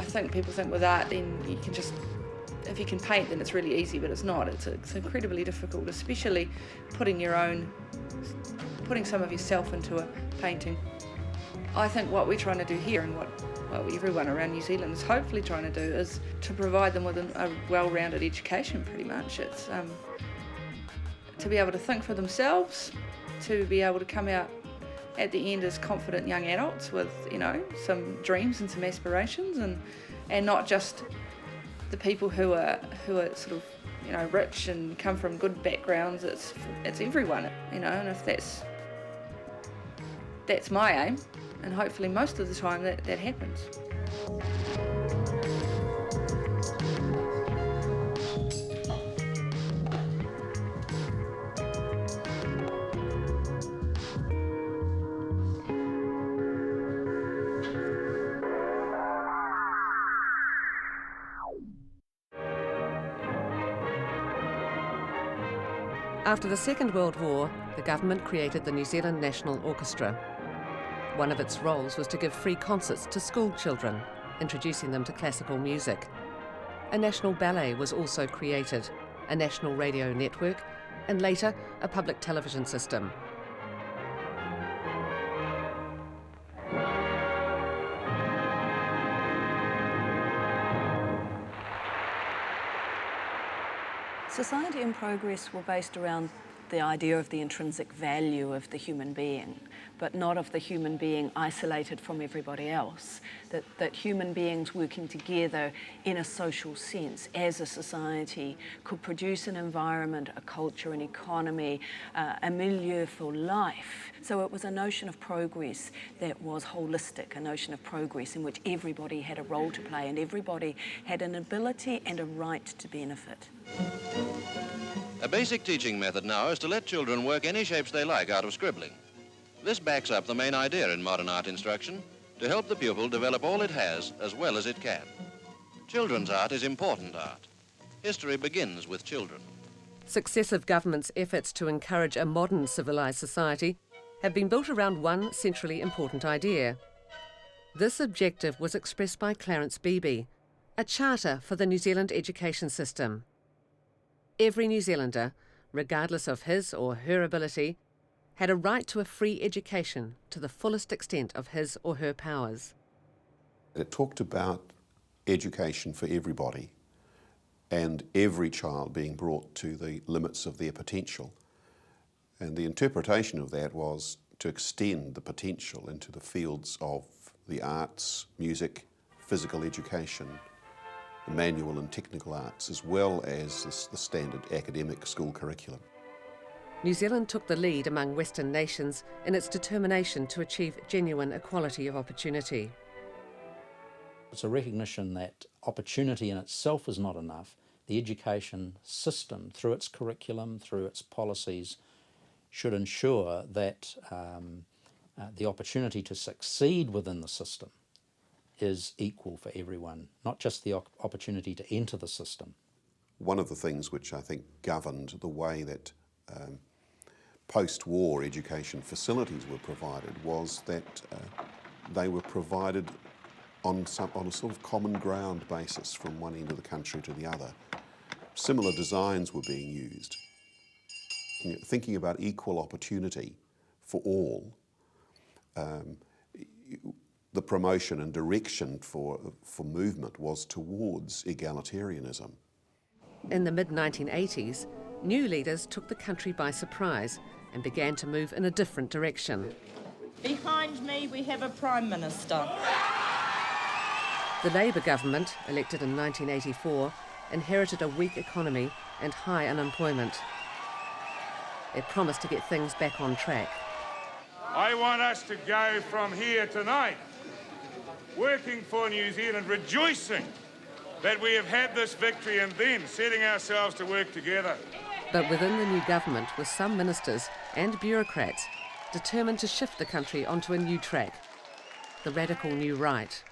I think people think with art then you can just, if you can paint then it's really easy, but it's not. It's incredibly difficult, especially putting some of yourself into a painting. I think what we're trying to do here and what everyone around New Zealand is hopefully trying to do is to provide them with a well-rounded education pretty much. It's to be able to think for themselves, to be able to come out at the end as confident young adults with, some dreams and some aspirations, and not just the people who are sort of, rich and come from good backgrounds. It's everyone, and if that's my aim, and hopefully most of the time that happens. After the Second World War, the government created the New Zealand National Orchestra. One of its roles was to give free concerts to school children, introducing them to classical music. A national ballet was also created, a national radio network, and later a public television system. Society and progress were based around the idea of the intrinsic value of the human being, but not of the human being isolated from everybody else. That human beings working together in a social sense as a society could produce an environment, a culture, an economy, a milieu for life. So it was a notion of progress that was holistic, a notion of progress in which everybody had a role to play and everybody had an ability and a right to benefit. A basic teaching method now is to let children work any shapes they like out of scribbling. This backs up the main idea in modern art instruction, to help the pupil develop all it has as well as it can. Children's art is important art. History begins with children. Successive governments' efforts to encourage a modern civilised society have been built around one centrally important idea. This objective was expressed by Clarence Beebe, a charter for the New Zealand education system. Every New Zealander, regardless of his or her ability, had a right to a free education to the fullest extent of his or her powers. It talked about education for everybody and every child being brought to the limits of their potential. And the interpretation of that was to extend the potential into the fields of the arts, music, physical education, the manual and technical arts, as well as the standard academic school curriculum. New Zealand took the lead among Western nations in its determination to achieve genuine equality of opportunity. It's a recognition that opportunity in itself is not enough. The education system, through its curriculum, through its policies, should ensure that the opportunity to succeed within the system is equal for everyone, not just the opportunity to enter the system. One of the things which I think governed the way that post-war education facilities were provided was that they were provided on a sort of common ground basis from one end of the country to the other. Similar designs were being used. Thinking about equal opportunity for all, the promotion and direction for movement was towards egalitarianism. In the mid-1980s, new leaders took the country by surprise and began to move in a different direction. Behind me we have a Prime Minister. The Labour government, elected in 1984, inherited a weak economy and high unemployment. It promised to get things back on track. I want us to go from here tonight, working for New Zealand, rejoicing that we have had this victory and then setting ourselves to work together. But within the new government were some ministers and bureaucrats determined to shift the country onto a new track, the radical new right.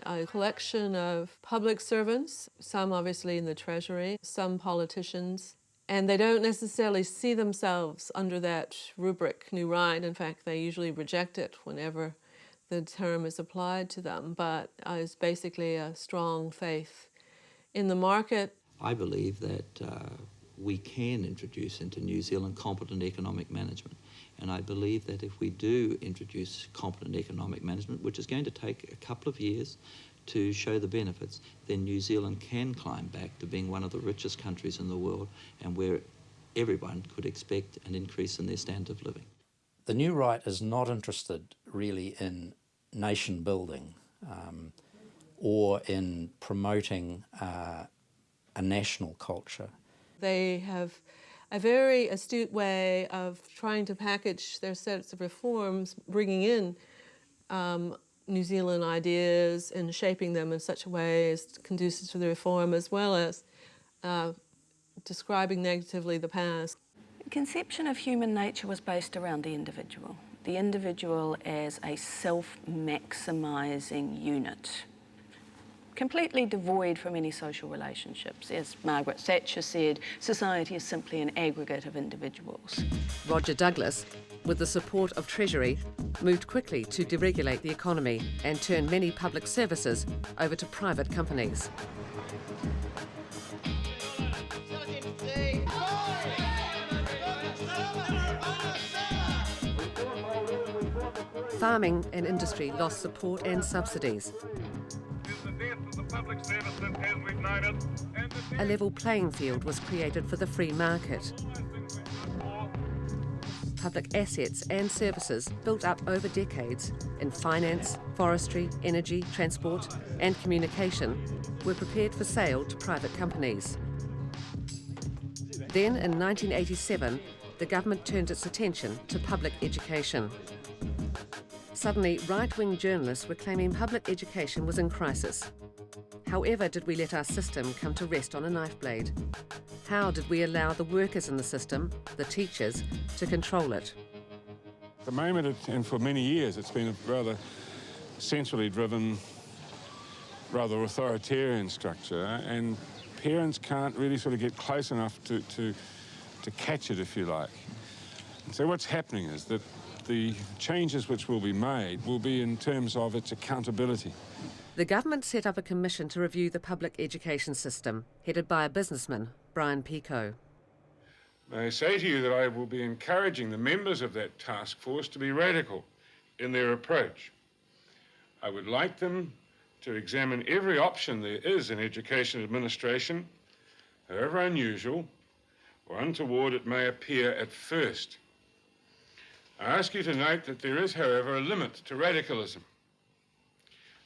A collection of public servants, some obviously in the Treasury, some politicians, and they don't necessarily see themselves under that rubric, new right. In fact, they usually reject it whenever the term is applied to them, but it's basically a strong faith in the market. I believe that we can introduce into New Zealand competent economic management. And I believe that if we do introduce competent economic management, which is going to take a couple of years to show the benefits, then New Zealand can climb back to being one of the richest countries in the world and where everyone could expect an increase in their standard of living. The new right is not interested really in nation building or in promoting a national culture. They have a very astute way of trying to package their sets of reforms, bringing in New Zealand ideas and shaping them in such a way as conducive to the reform, as well as describing negatively the past. The conception of human nature was based around the individual as a self-maximising unit, completely devoid from any social relationships. As Margaret Thatcher said, society is simply an aggregate of individuals. Roger Douglas, with the support of Treasury, moved quickly to deregulate the economy and turn many public services over to private companies. Farming and industry lost support and subsidies. A level playing field was created for the free market. Public assets and services built up over decades in finance, forestry, energy, transport and communication were prepared for sale to private companies. Then in 1987, the government turned its attention to public education. Suddenly, right-wing journalists were claiming public education was in crisis. However did we let our system come to rest on a knife blade? How did we allow the workers in the system, the teachers, to control it? At the moment, and for many years, it's been a rather centrally driven, rather authoritarian structure, and parents can't really sort of get close enough to catch it, if you like. And so what's happening is that the changes which will be made will be in terms of its accountability. The government set up a commission to review the public education system, headed by a businessman, Picot. May I say to you that I will be encouraging the members of that task force to be radical in their approach. I would like them to examine every option there is in education administration, however unusual or untoward it may appear at first. I ask you to note that there is, however, a limit to radicalism.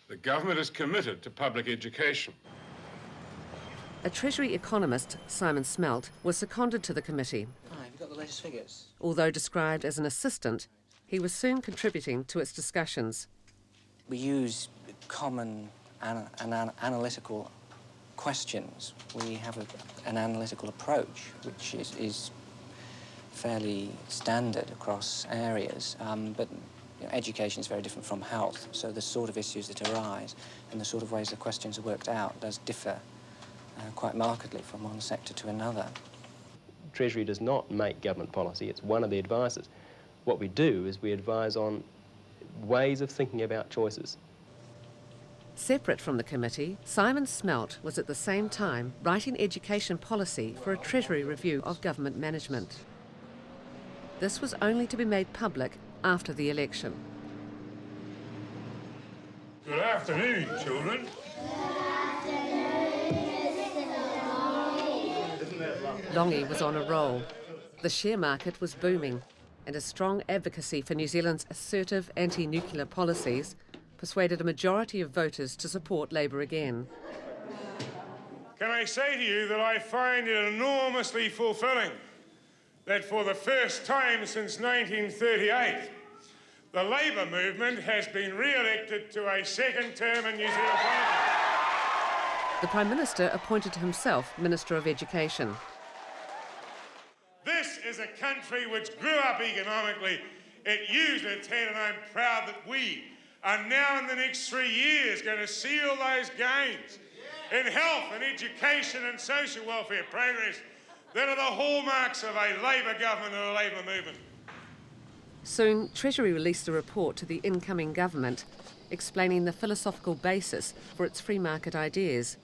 The government is committed to public education. A Treasury economist, Simon Smelt, was seconded to the committee. Have you got the latest figures? Although described as an assistant, he was soon contributing to its discussions. We use common analytical questions. We have an analytical approach, which is fairly standard across areas, but education is very different from health, so the sort of issues that arise and the sort of ways the questions are worked out does differ quite markedly from one sector to another. Treasury does not make government policy, it's one of the advisors. What we do is we advise on ways of thinking about choices. Separate from the committee, Simon Smelt was at the same time writing education policy for a Treasury review of government management. This was only to be made public after the election. Good afternoon, children. Longy was on a roll. The share market was booming, and a strong advocacy for New Zealand's assertive anti-nuclear policies persuaded a majority of voters to support Labour again. Can I say to you that I find it enormously fulfilling that for the first time since 1938, the Labour movement has been re-elected to a second term in New Zealand Parliament. The Prime Minister appointed himself Minister of Education. This is a country which grew up economically. It used its head, and I'm proud that we are now in the next 3 years going to seal those gains in health and education and social welfare progress that are the hallmarks of a Labour government and a Labour movement. Soon, Treasury released a report to the incoming government explaining the philosophical basis for its free market ideas.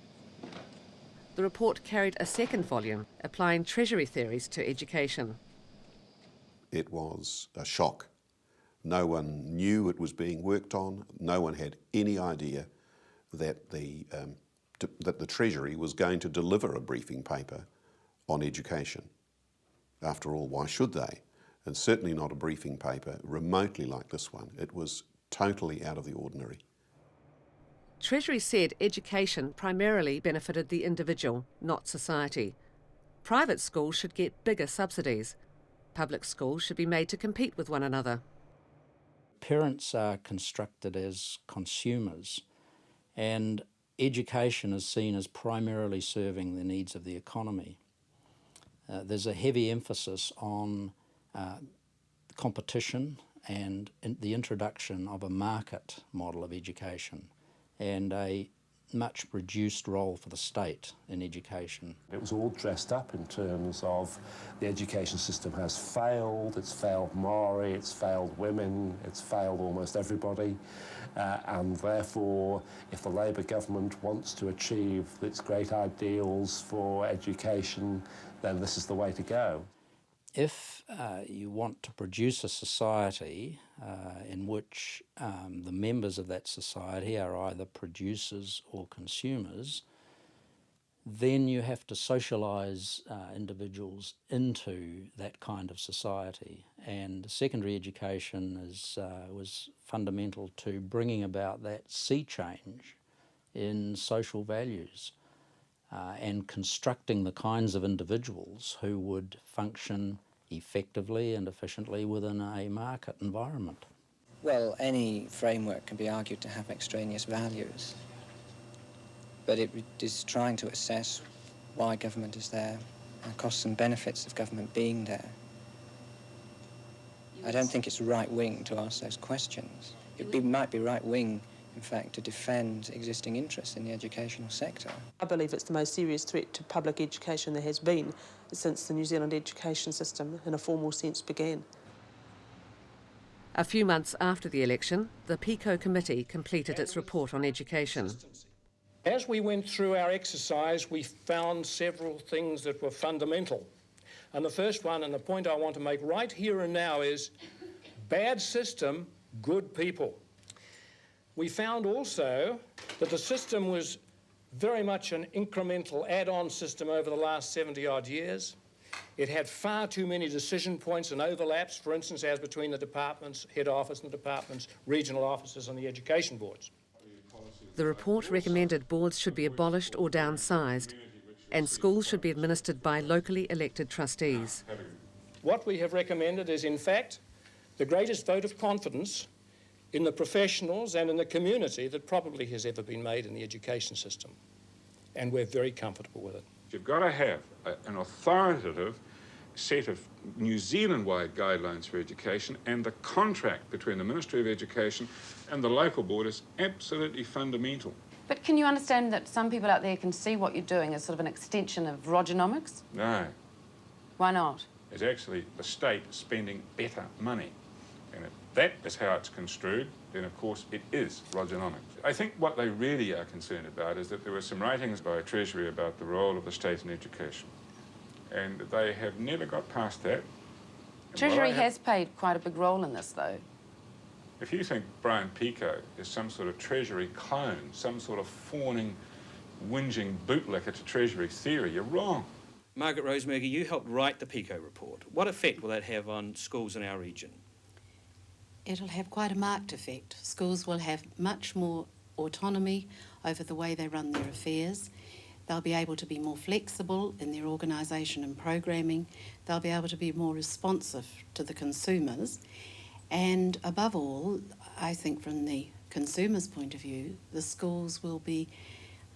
The report carried a second volume, applying Treasury theories to education. It was a shock. No one knew it was being worked on. No one had any idea that the Treasury was going to deliver a briefing paper on education. After all, why should they? And certainly not a briefing paper remotely like this one. It was totally out of the ordinary. Treasury said education primarily benefited the individual, not society. Private schools should get bigger subsidies. Public schools should be made to compete with one another. Parents are constructed as consumers, and education is seen as primarily serving the needs of the economy. There's a heavy emphasis on competition and the introduction of a market model of education and a much reduced role for the state in education. It was all dressed up in terms of the education system has failed, it's failed Maori, it's failed women, it's failed almost everybody, and therefore if the Labour government wants to achieve its great ideals for education, then this is the way to go. If you want to produce a society in which the members of that society are either producers or consumers, then you have to socialise individuals into that kind of society. And secondary education was fundamental to bringing about that sea change in social values and constructing the kinds of individuals who would function effectively and efficiently within a market environment. Well, any framework can be argued to have extraneous values, but it is trying to assess why government is there and costs and benefits of government being there. I don't think it's right-wing to ask those questions. It might be right-wing, in fact, to defend existing interests in the educational sector. I believe it's the most serious threat to public education there has been since the New Zealand education system, in a formal sense, began. A few months after the election, the Picot committee completed its report on education. As we went through our exercise, we found several things that were fundamental. And the first one, and the point I want to make right here and now, is bad system, good people. We found also that the system was very much an incremental add-on system over the last 70-odd years. It had far too many decision points and overlaps, for instance, as between the departments, head office and the departments, regional offices and the education boards. The report recommended boards should be abolished or downsized, and schools should be administered by locally elected trustees. What we have recommended is, in fact, the greatest vote of confidence in the professionals and in the community that probably has ever been made in the education system. And we're very comfortable with it. You've got to have an authoritative set of New Zealand-wide guidelines for education, and the contract between the Ministry of Education and the local board is absolutely fundamental. But can you understand that some people out there can see what you're doing as sort of an extension of Rogernomics? No. Why not? It's actually the state spending better money. And if that is how it's construed, then of course it is Rogernomics. I think what they really are concerned about is that there were some writings by Treasury about the role of the state in education. And they have never got past that. Treasury has played quite a big role in this, though. If you think Brian Picot is some sort of Treasury clone, some sort of fawning, whinging bootlicker to Treasury theory, you're wrong. Margaret Rosemergy, you helped write the Picot report. What effect will that have on schools in our region? It'll have quite a marked effect. Schools will have much more autonomy over the way they run their affairs. They'll be able to be more flexible in their organisation and programming. They'll be able to be more responsive to the consumers. And above all, I think from the consumer's point of view, the schools will be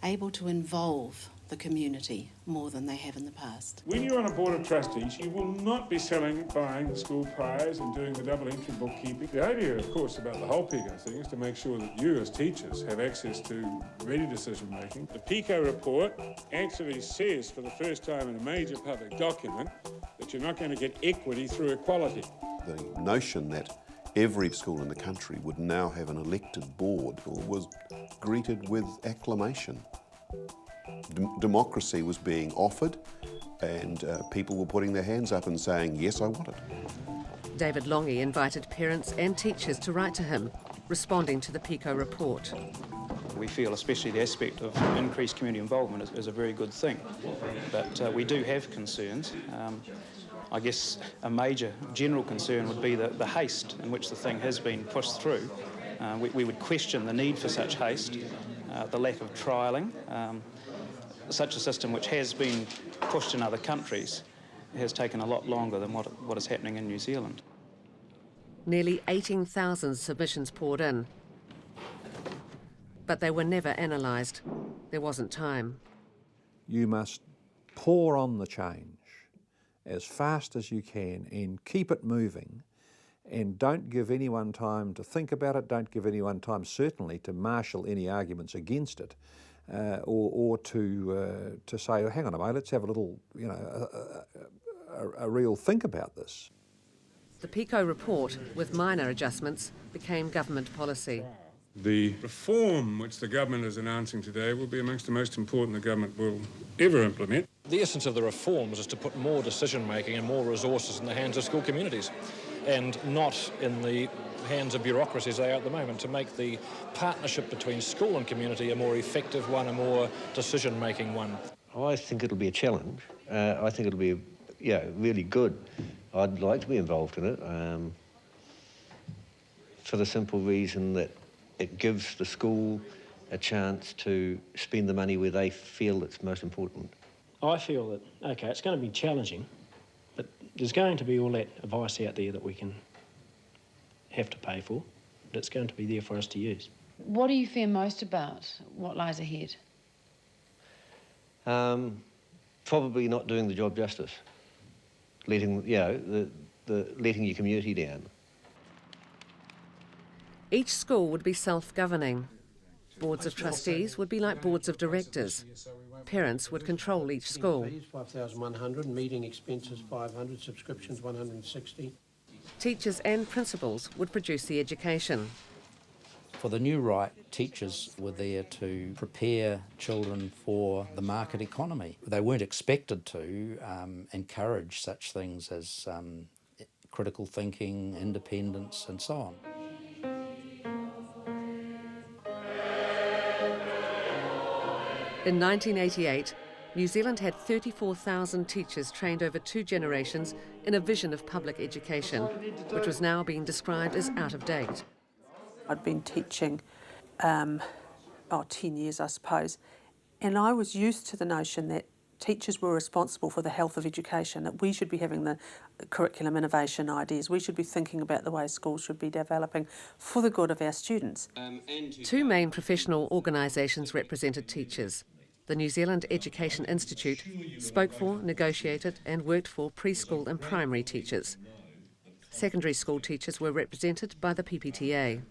able to involve the community more than they have in the past. When you're on a board of trustees, you will not be buying the school priors and doing the double entry bookkeeping. The idea, of course, about the whole Picot thing is to make sure that you as teachers have access to ready decision making. The Picot report actually says for the first time in a major public document that you're not going to get equity through equality. The notion that every school in the country would now have an elected board was greeted with acclamation. Democracy was being offered, and people were putting their hands up and saying, yes, I want it. David Longy invited parents and teachers to write to him, responding to the Picot report. We feel especially the aspect of increased community involvement is a very good thing, but we do have concerns. I guess a major general concern would be the haste in which the thing has been pushed through. We would question the need for such haste, the lack of trialling. Such a system which has been pushed in other countries has taken a lot longer than what is happening in New Zealand. Nearly 18,000 submissions poured in, but they were never analysed. There wasn't time. You must pour on the change as fast as you can and keep it moving, and don't give anyone time to think about it, don't give anyone time certainly to marshal any arguments against it. Or to say, oh, hang on a moment, let's have a little, a real think about this. The Picot report, with minor adjustments, became government policy. The reform which the government is announcing today will be amongst the most important the government will ever implement. The essence of the reforms is to put more decision-making and more resources in the hands of school communities, and not in the hands of bureaucracies they are at the moment, to make the partnership between school and community a more effective one, a more decision-making one. I think it'll be a challenge. I think it'll be, really good. I'd like to be involved in it for the simple reason that it gives the school a chance to spend the money where they feel it's most important. I feel that, OK, it's going to be challenging, but there's going to be all that advice out there that we can have to pay for, but it's going to be there for us to use. What do you fear most about what lies ahead? Probably not doing the job justice, letting letting your community down. Each school would be self-governing. Boards of trustees would be like boards of directors. Parents would control each school. 5,100, meeting expenses 500, subscriptions 160. Teachers and principals would produce the education. For the new right, teachers were there to prepare children for the market economy. They weren't expected to encourage such things as critical thinking, independence, and so on. In 1988, New Zealand had 34,000 teachers trained over 2 generations in a vision of public education, which was now being described as out of date. I'd been teaching 10 years, I suppose, and I was used to the notion that teachers were responsible for the health of education, that we should be having the curriculum innovation ideas, we should be thinking about the way schools should be developing for the good of our students. 2 main professional organisations represented teachers. The New Zealand Education Institute spoke for, negotiated and worked for preschool and primary teachers. Secondary school teachers were represented by the PPTA.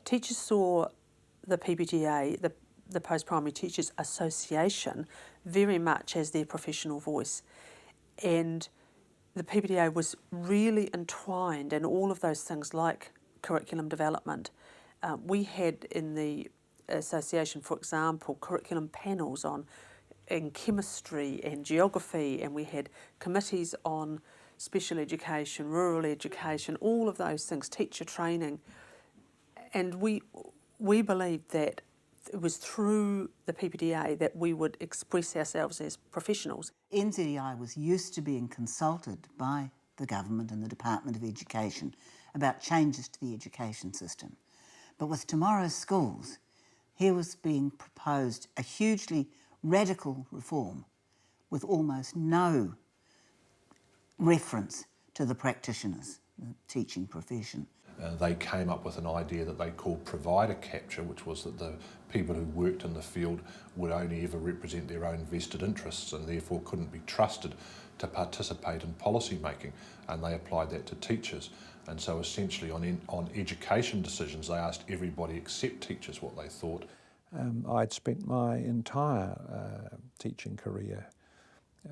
Teachers saw the PPTA, the Post-Primary Teachers Association, very much as their professional voice. And the PPTA was really entwined in all of those things like curriculum development. We had in the association, for example, curriculum panels in chemistry and geography, and we had committees on special education, rural education, all of those things, teacher training. And we believed that it was through the PPTA that we would express ourselves as professionals. NZEI was used to being consulted by the government and the Department of Education about changes to the education system. But with tomorrow's schools, here was being proposed a hugely radical reform with almost no reference to the practitioners, the teaching profession. They came up with an idea that they called provider capture, which was that the people who worked in the field would only ever represent their own vested interests and therefore couldn't be trusted to participate in policy making, and they applied that to teachers. And so essentially on education decisions, they asked everybody except teachers what they thought. I'd spent my entire teaching career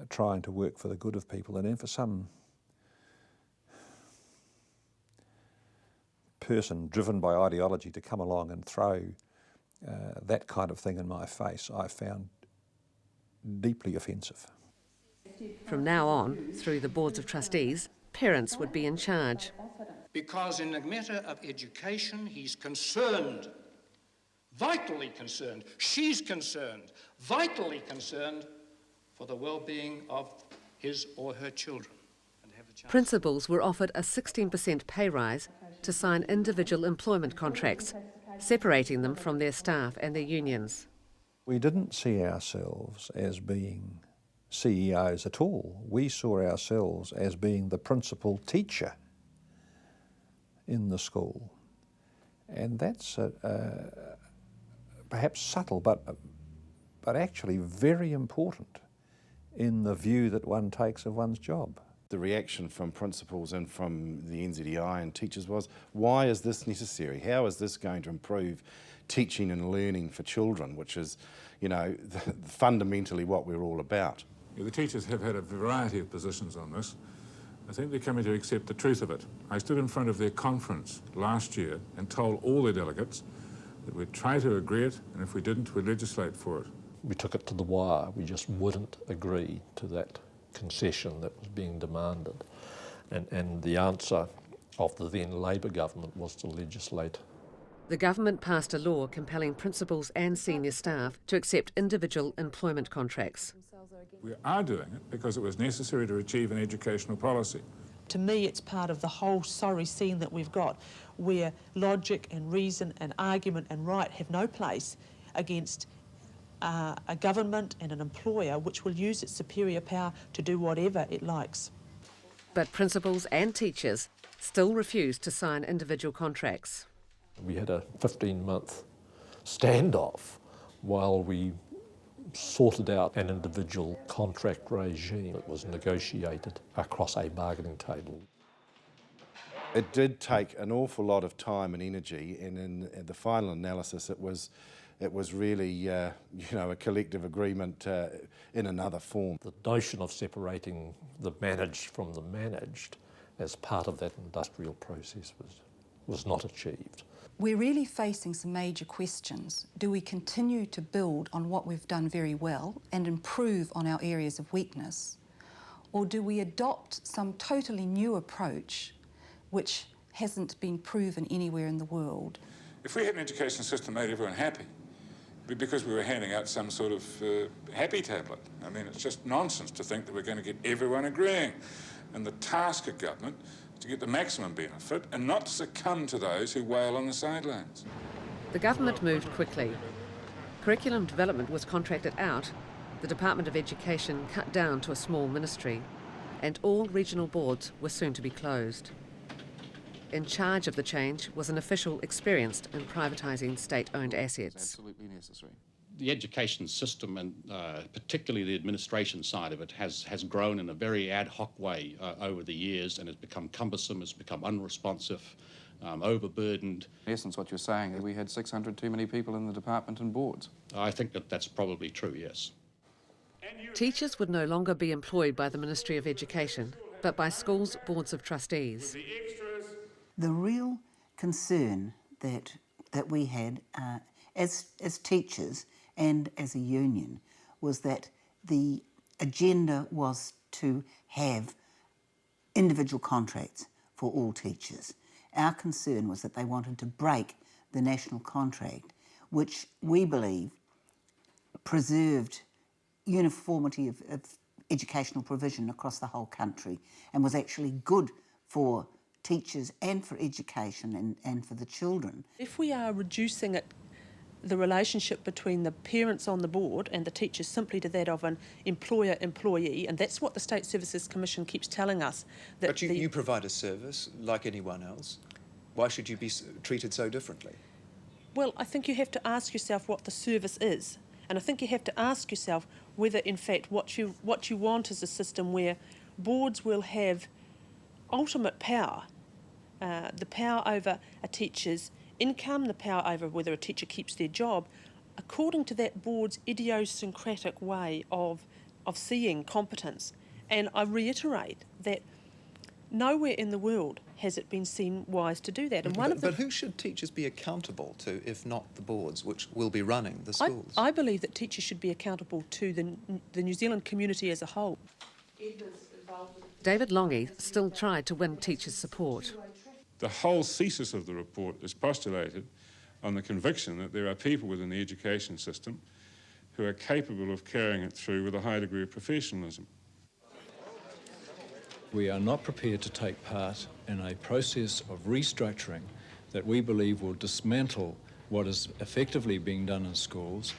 trying to work for the good of people, and then for some person driven by ideology to come along and throw that kind of thing in my face, I found deeply offensive. From now on, through the boards of trustees, parents would be in charge. Because in the matter of education, he's concerned, vitally concerned, she's concerned, vitally concerned for the well-being of his or her children. Principals were offered a 16% pay rise to sign individual employment contracts, separating them from their staff and their unions. We didn't see ourselves as being CEOs at all. We saw ourselves as being the principal teacher in the school. And that's perhaps subtle, but actually very important in the view that one takes of one's job. The reaction from principals and from the NZEI and teachers was, why is this necessary? How is this going to improve teaching and learning for children, which is, you know, fundamentally what we're all about? The teachers have had a variety of positions on this. I think they're coming to accept the truth of it. I stood in front of their conference last year and told all their delegates that we'd try to agree it, and if we didn't, we'd legislate for it. We took it to the wire. We just wouldn't agree to that concession that was being demanded. And the answer of the then Labour government was to legislate. The government passed a law compelling principals and senior staff to accept individual employment contracts. We are doing it because it was necessary to achieve an educational policy. To me, it's part of the whole sorry scene that we've got, where logic and reason and argument and right have no place against a government and an employer which will use its superior power to do whatever it likes. But principals and teachers still refused to sign individual contracts. We had a 15-month standoff while we sorted out an individual contract regime that was negotiated across a bargaining table. It did take an awful lot of time and energy, and in the final analysis it was really you know, a collective agreement in another form. The notion of separating the managed from the managed as part of that industrial process was not achieved. We're really facing some major questions. Do we continue to build on what we've done very well and improve on our areas of weakness? Or do we adopt some totally new approach which hasn't been proven anywhere in the world? If we had an education system that made everyone happy, it'd be because we were handing out some sort of happy tablet. I mean, it's just nonsense to think that we're going to get everyone agreeing. And the task of government is to get the maximum benefit and not to succumb to those who wail on the sidelines. The government moved quickly. Curriculum development was contracted out, the Department of Education cut down to a small ministry, and all regional boards were soon to be closed. In charge of the change was an official experienced in privatising state-owned assets. Absolutely necessary. The education system, and particularly the administration side of it, has grown in a very ad hoc way over the years, and has become cumbersome, has become unresponsive, overburdened. In essence, what you're saying is we had 600 too many people in the department and boards. I think that's probably true, yes. Teachers would no longer be employed by the Ministry of Education, but by schools' boards of trustees. The real concern that we had as teachers and as a union was that the agenda was to have individual contracts for all teachers. Our concern was that they wanted to break the national contract, which we believe preserved uniformity of educational provision across the whole country and was actually good for teachers and for education and for the children. If we are reducing the relationship between the parents on the board and the teachers simply to that of an employer-employee, and that's what the State Services Commission keeps telling us. That but you provide a service like anyone else. Why should you be treated so differently? Well, I think you have to ask yourself what the service is. And I think you have to ask yourself whether, in fact, what you want is a system where boards will have ultimate power, the power over a teacher's income, the power over whether a teacher keeps their job, according to that board's idiosyncratic way of seeing competence. And I reiterate that nowhere in the world has it been seen wise to do that. And but who should teachers be accountable to, if not the boards, which will be running the schools? I believe that teachers should be accountable to the New Zealand community as a whole. David Longy still tried to win teachers' support. The whole thesis of the report is postulated on the conviction that there are people within the education system who are capable of carrying it through with a high degree of professionalism. We are not prepared to take part in a process of restructuring that we believe will dismantle what is effectively being done in schools.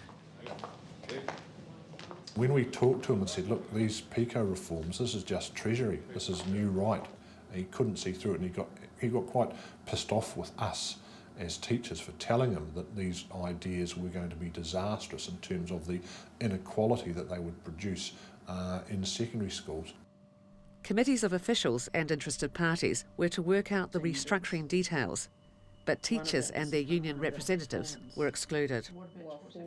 When we talked to him and said, look, these Picot reforms, this is just Treasury, this is new right, he couldn't see through it, and he got quite pissed off with us as teachers for telling him that these ideas were going to be disastrous in terms of the inequality that they would produce in secondary schools. Committees of officials and interested parties were to work out the restructuring details, but teachers and their union representatives were excluded.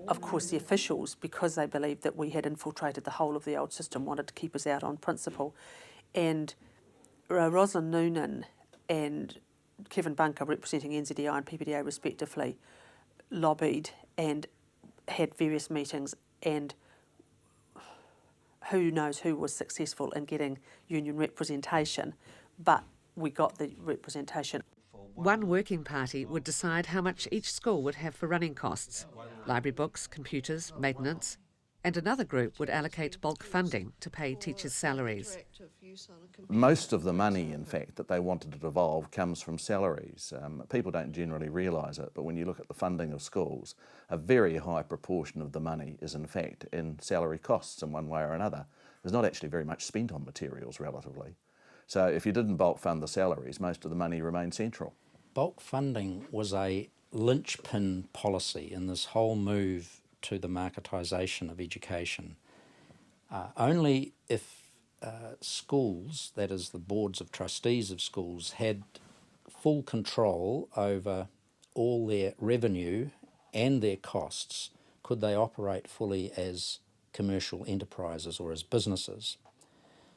Of course, the officials, because they believed that we had infiltrated the whole of the old system, wanted to keep us out on principle. And Rosalind Noonan and Kevin Bunker, representing NZEI and PPTA respectively, lobbied and had various meetings, and who knows who was successful in getting union representation, but we got the representation. One working party would decide how much each school would have for running costs, library books, computers, maintenance, and another group would allocate bulk funding to pay teachers' salaries. Most of the money, in fact, that they wanted to devolve comes from salaries. People don't generally realise it, but when you look at the funding of schools, a very high proportion of the money is in fact in salary costs in one way or another. There's not actually very much spent on materials relatively. So if you didn't bulk fund the salaries, most of the money remained central. Bulk funding was a linchpin policy in this whole move to the marketisation of education. Only if schools, that is the boards of trustees of schools, had full control over all their revenue and their costs, could they operate fully as commercial enterprises or as businesses.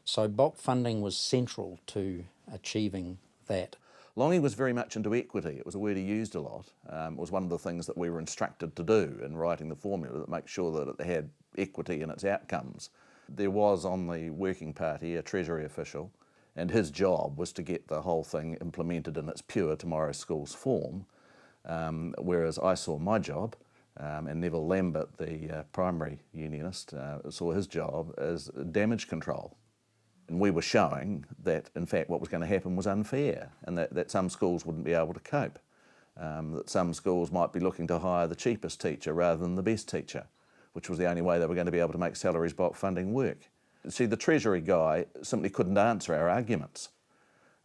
So bulk funding was central to achieving that. Longy was very much into equity. It was a word he used a lot. It was one of the things that we were instructed to do in writing the formula, that make sure that it had equity in its outcomes. There was on the working party a Treasury official, and his job was to get the whole thing implemented in its pure Tomorrow Schools form, whereas I saw my job, and Neville Lambert, the primary unionist, saw his job as damage control. And we were showing that, in fact, what was going to happen was unfair, and that some schools wouldn't be able to cope, that some schools might be looking to hire the cheapest teacher rather than the best teacher, which was the only way they were going to be able to make salaries bulk funding work. See, the Treasury guy simply couldn't answer our arguments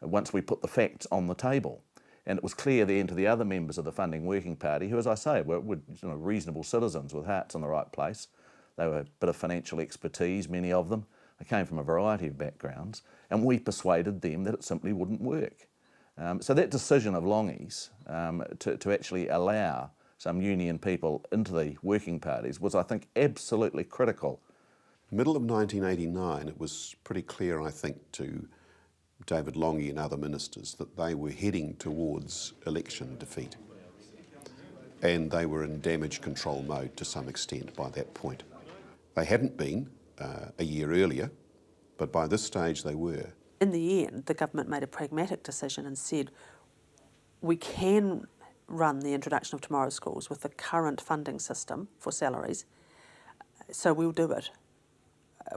once we put the facts on the table. And it was clear then to the other members of the funding working party, who, as I say, were reasonable citizens with hearts in the right place. They were a bit of financial expertise, many of them. They came from a variety of backgrounds, and we persuaded them that it simply wouldn't work. So that decision of Longy's to actually allow some union people into the working parties was, I think, absolutely critical. Middle of 1989, it was pretty clear, I think, to David Longy and other ministers that they were heading towards election defeat. And they were in damage control mode to some extent by that point. They hadn't been a year earlier, but by this stage they were. In the end, the government made a pragmatic decision and said, we can run the introduction of Tomorrow Schools with the current funding system for salaries, so we'll do it.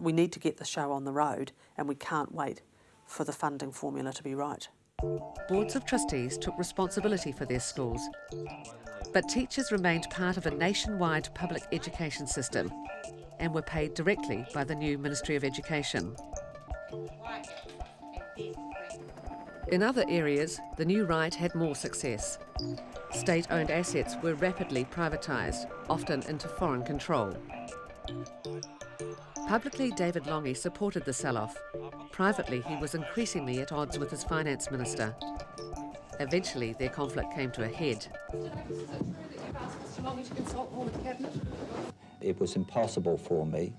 We need to get the show on the road, and we can't wait for the funding formula to be right. Boards of trustees took responsibility for their schools, but teachers remained part of a nationwide public education system and were paid directly by the new Ministry of Education. In other areas, the new right had more success. State-owned assets were rapidly privatised, often into foreign control. Publicly, David Lange supported the sell-off. Privately, he was increasingly at odds with his finance minister. Eventually, their conflict came to a head. It was impossible for me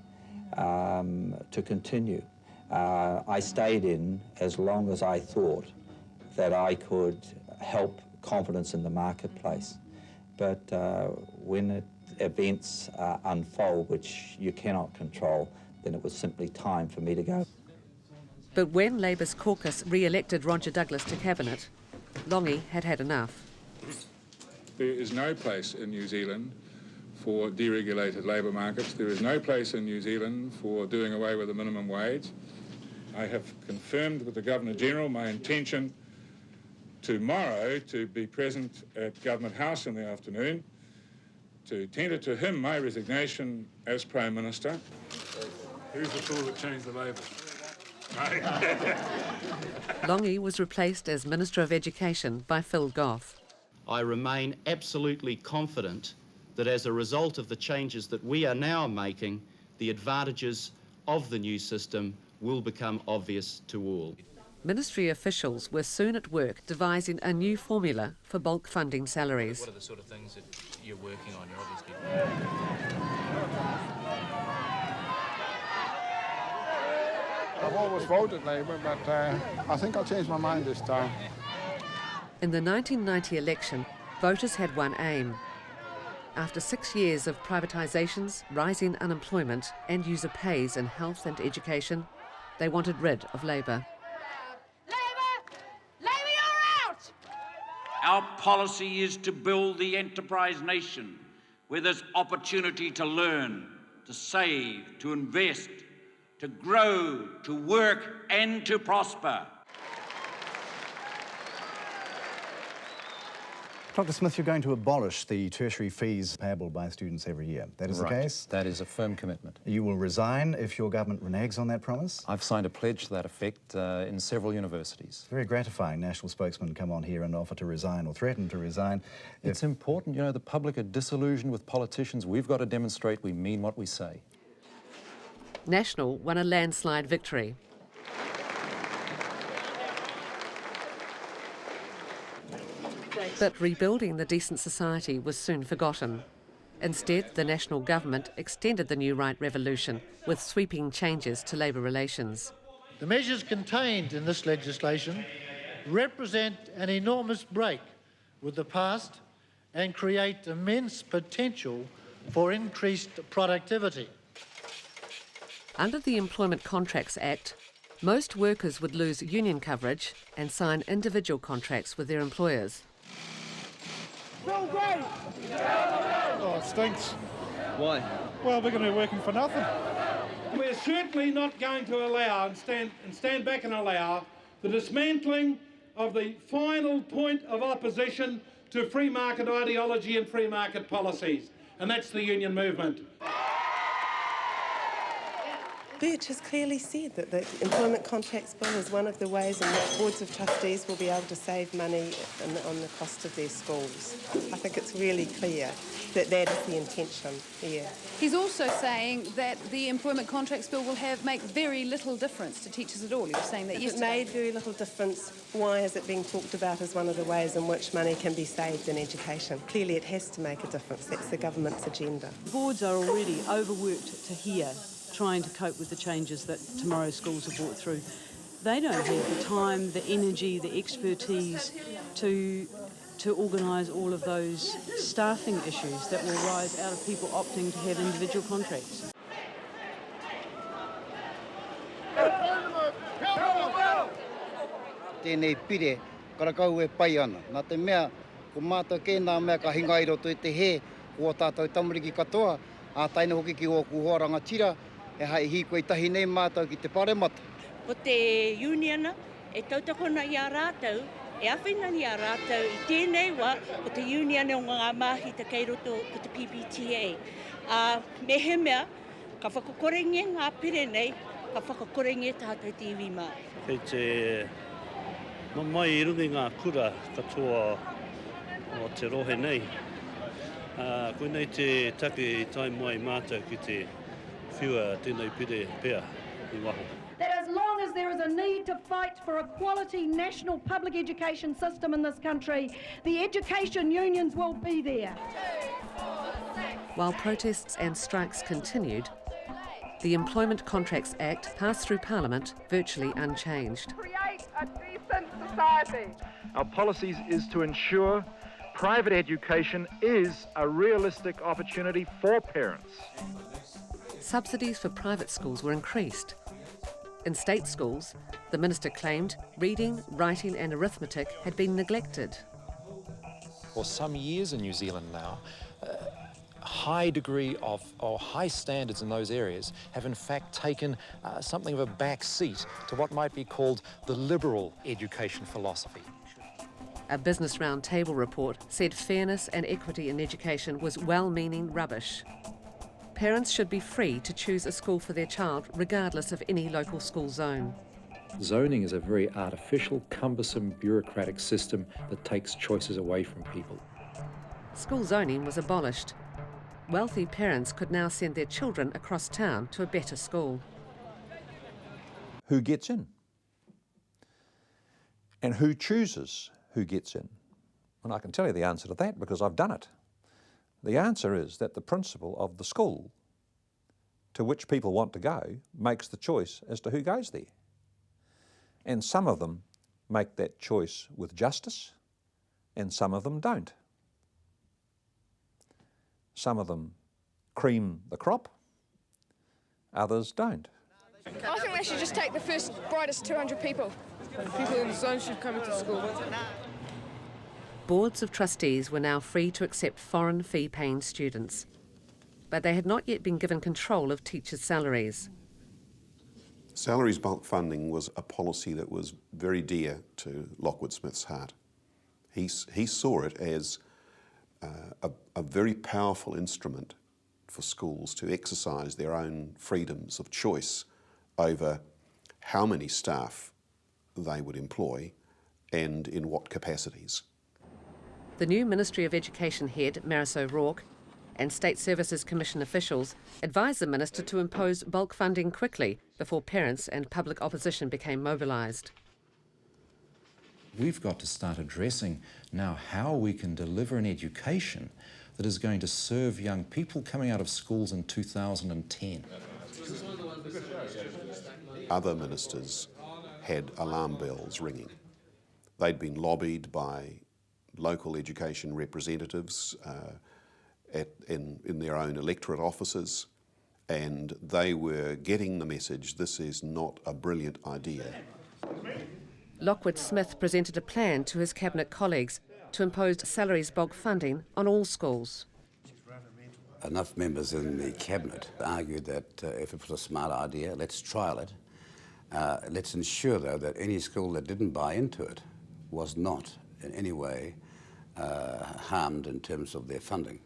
to continue. I stayed in as long as I thought that I could help confidence in the marketplace. But when events unfold, which you cannot control, then it was simply time for me to go. But when Labour's caucus re-elected Roger Douglas to Cabinet, Lange had had enough. There is no place in New Zealand for deregulated labour markets. There is no place in New Zealand for doing away with the minimum wage. I have confirmed with the Governor-General my intention tomorrow to be present at Government House in the afternoon to tender to him my resignation as Prime Minister. Who's the fool that changed the Labour? Lange was replaced as Minister of Education by Phil Goff. I remain absolutely confident that as a result of the changes that we are now making, the advantages of the new system will become obvious to all. Ministry officials were soon at work devising a new formula for bulk funding salaries. What are the sort of things that you're working on? You're obviously... I've always voted Labour, but I think I'll change my mind this time. In the 1990 election, voters had one aim. After 6 years of privatisations, rising unemployment, and user pays in health and education, they wanted rid of Labour. Our policy is to build the enterprise nation where there's opportunity to learn, to save, to invest, to grow, to work and to prosper. Dr. Smith, you're going to abolish the tertiary fees payable by students every year. That is the case? That is a firm commitment. You will resign if your government reneges on that promise? I've signed a pledge to that effect in several universities. Very gratifying. National spokesmen come on here and offer to resign or threaten to resign. It's important, you know, the public are disillusioned with politicians. We've got to demonstrate we mean what we say. National won a landslide victory. But rebuilding the decent society was soon forgotten. Instead, the national government extended the new right revolution with sweeping changes to labour relations. The measures contained in this legislation represent an enormous break with the past and create immense potential for increased productivity. Under the Employment Contracts Act, most workers would lose union coverage and sign individual contracts with their employers. Well, great! Oh, it stinks. Why? Well, we're going to be working for nothing. We're certainly not going to allow and stand back and allow the dismantling of the final point of opposition to free market ideology and free market policies, and that's the union movement. Birch has clearly said that the Employment Contracts Bill is one of the ways in which boards of trustees will be able to save money on the cost of their schools. I think it's really clear that that is the intention here. He's also saying that the Employment Contracts Bill will make very little difference to teachers at all. He was saying that yesterday. If it made very little difference, why is it being talked about as one of the ways in which money can be saved in education? Clearly it has to make a difference. That's the government's agenda. Boards are already overworked to here, trying to cope with the changes that tomorrow's schools have brought through. They don't have the time, the energy, the expertise to organise all of those staffing issues that will rise out of people opting to have individual contracts. Tēnei pire, karakau e pai ana. Nā te mea, ko mātou kēnā mea ka hinga i roto i te he, ko tātou tamariki katoa, a taina hoki ki o kuhoaranga tira, e hai hi koe tahi nei mātou ki te paremata. Ko te union, e tautakona i a rātou, e awhina ni a rātou i tēnei wā, ko te union o ngā mahi te kei roto ko te PPTA. Me he mea, ka whakakorenge ngā pire nei, ka whakakorenge tātou te iwi mā. Kei te Mai I rungi ngā kura katoa o te rohe nei. Koe nei te take I tai mai mātou ki te whiua tēnei pire pēr I waho. That as long as there is a need to fight for a quality national public education system in this country, the education unions will be there. While protests and strikes continued, the Employment Contracts Act passed through Parliament virtually unchanged. Create a decent society. Our policies is to ensure private education is a realistic opportunity for parents. Subsidies for private schools were increased. In state schools, the minister claimed reading, writing and arithmetic had been neglected. For some years in New Zealand now, high degree of, or high standards in those areas have in fact taken something of a back seat to what might be called the liberal education philosophy. A Business Roundtable report said fairness and equity in education was well-meaning rubbish. Parents should be free to choose a school for their child regardless of any local school zone. Zoning is a very artificial, cumbersome, bureaucratic system that takes choices away from people. School zoning was abolished. Wealthy parents could now send their children across town to a better school. Who gets in? And who chooses who gets in? And I can tell you the answer to that because I've done it. The answer is that the principal of the school to which people want to go makes the choice as to who goes there. And some of them make that choice with justice, and some of them don't. Some of them cream the crop, others don't. I think they should just take the first brightest 200 people. The people in the zone should come into school. Boards of trustees were now free to accept foreign fee-paying students, but they had not yet been given control of teachers' salaries. Salaries bulk funding was a policy that was very dear to Lockwood Smith's heart. He saw it as a very powerful instrument for schools to exercise their own freedoms of choice over how many staff they would employ and in what capacities. The new Ministry of Education head, Maris O'Rourke, and State Services Commission officials advised the minister to impose bulk funding quickly before parents and public opposition became mobilised. We've got to start addressing now how we can deliver an education that is going to serve young people coming out of schools in 2010. Other ministers had alarm bells ringing. They'd been lobbied by local education representatives in their own electorate offices, and they were getting the message this is not a brilliant idea. Lockwood Smith presented a plan to his cabinet colleagues to impose salaries bulk funding on all schools. Enough members in the cabinet argued that if it was a smart idea, let's trial it. Let's ensure, though, that any school that didn't buy into it was not in any way harmed in terms of their funding.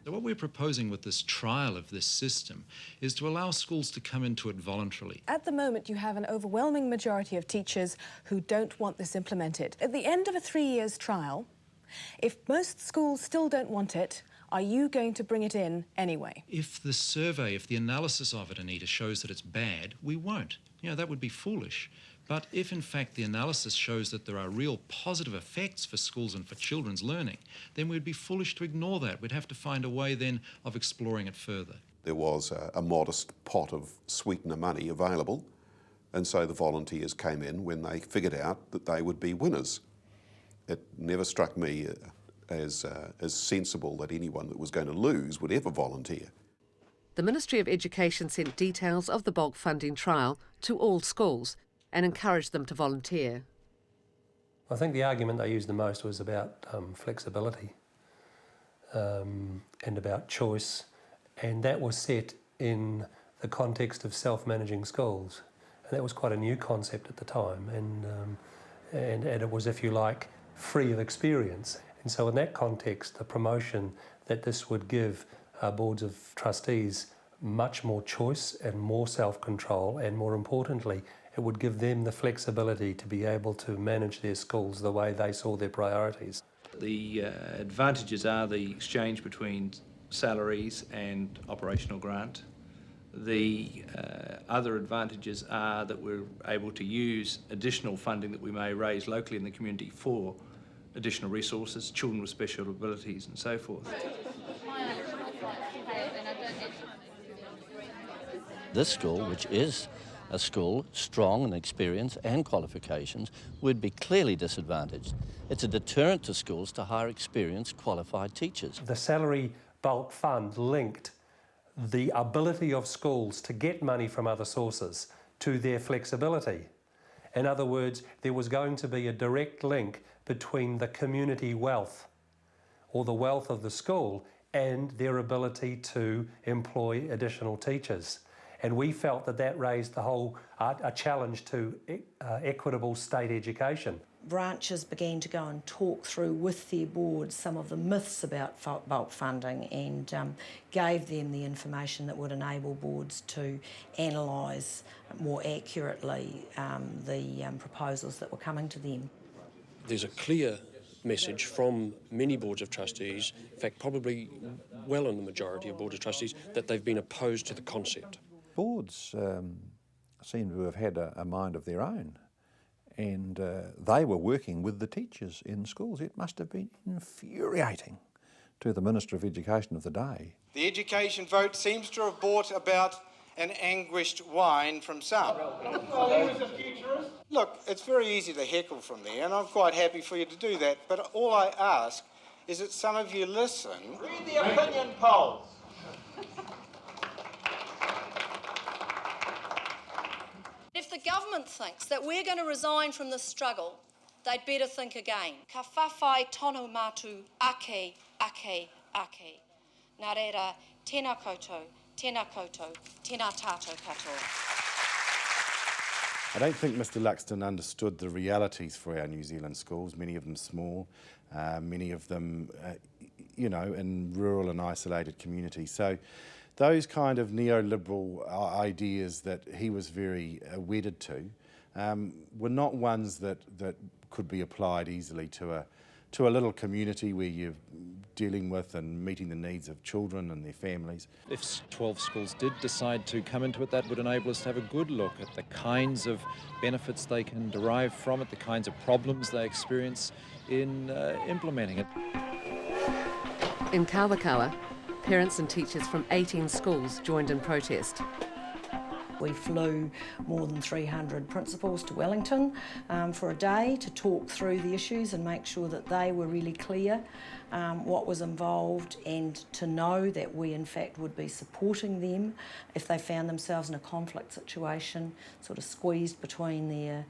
So what we're proposing with this trial of this system is to allow schools to come into it voluntarily. At the moment, you have an overwhelming majority of teachers who don't want this implemented. At the end of a 3 years trial, if most schools still don't want it, are you going to bring it in anyway? If the survey, if the analysis of it, Anita, shows that it's bad, we won't. You know, that would be foolish. But if in fact the analysis shows that there are real positive effects for schools and for children's learning, then we'd be foolish to ignore that. We'd have to find a way then of exploring it further. There was a modest pot of sweetener money available, and so the volunteers came in when they figured out that they would be winners. It never struck me as sensible that anyone that was going to lose would ever volunteer. The Ministry of Education sent details of the bulk funding trial to all schools and encouraged them to volunteer. I think the argument they used the most was about flexibility and about choice, and that was set in the context of self-managing schools. And that was quite a new concept at the time, and it was, if you like, free of experience. And so in that context, the promotion that this would give boards of trustees much more choice and more self-control, and more importantly, it would give them the flexibility to be able to manage their schools the way they saw their priorities. The advantages are the exchange between salaries and operational grant. The other advantages are that we're able to use additional funding that we may raise locally in the community for additional resources, children with special abilities and so forth. This school, which is a school strong in experience and qualifications, would be clearly disadvantaged. It's a deterrent to schools to hire experienced, qualified teachers. The salary bulk fund linked the ability of schools to get money from other sources to their flexibility. In other words, there was going to be a direct link between the community wealth, or the wealth of the school, and their ability to employ additional teachers. And we felt that that raised the whole a challenge to equitable state education. Branches began to go and talk through with their boards some of the myths about bulk funding and gave them the information that would enable boards to analyse more accurately the proposals that were coming to them. There's a clear message from many boards of trustees, in fact probably well in the majority of boards of trustees, that they've been opposed to the concept. Boards seem to have had a mind of their own, and they were working with the teachers in schools. It must have been infuriating to the Minister of Education of the day. The education vote seems to have brought about an anguished whine from some. Look, it's very easy to heckle from there, and I'm quite happy for you to do that, but all I ask is that some of you listen. Read the opinion polls. If the government thinks that we're going to resign from this struggle, they'd better think again. Ka whawhai tono mātu ake, ake, ake. Nā reira, tēnā koutou, tēnā koutou, tēnā tātou katoa. I don't think Mr Luxton understood the realities for our New Zealand schools, many of them small, many of them, you know, in rural and isolated communities. So those kind of neoliberal ideas that he was very wedded to were not ones that could be applied easily to a little community where you're dealing with and meeting the needs of children and their families. If 12 schools did decide to come into it, that would enable us to have a good look at the kinds of benefits they can derive from it, the kinds of problems they experience in implementing it. In Kawakawa, parents and teachers from 18 schools joined in protest. We flew more than 300 principals to Wellington for a day to talk through the issues and make sure that they were really clear what was involved, and to know that we in fact would be supporting them if they found themselves in a conflict situation, sort of squeezed between their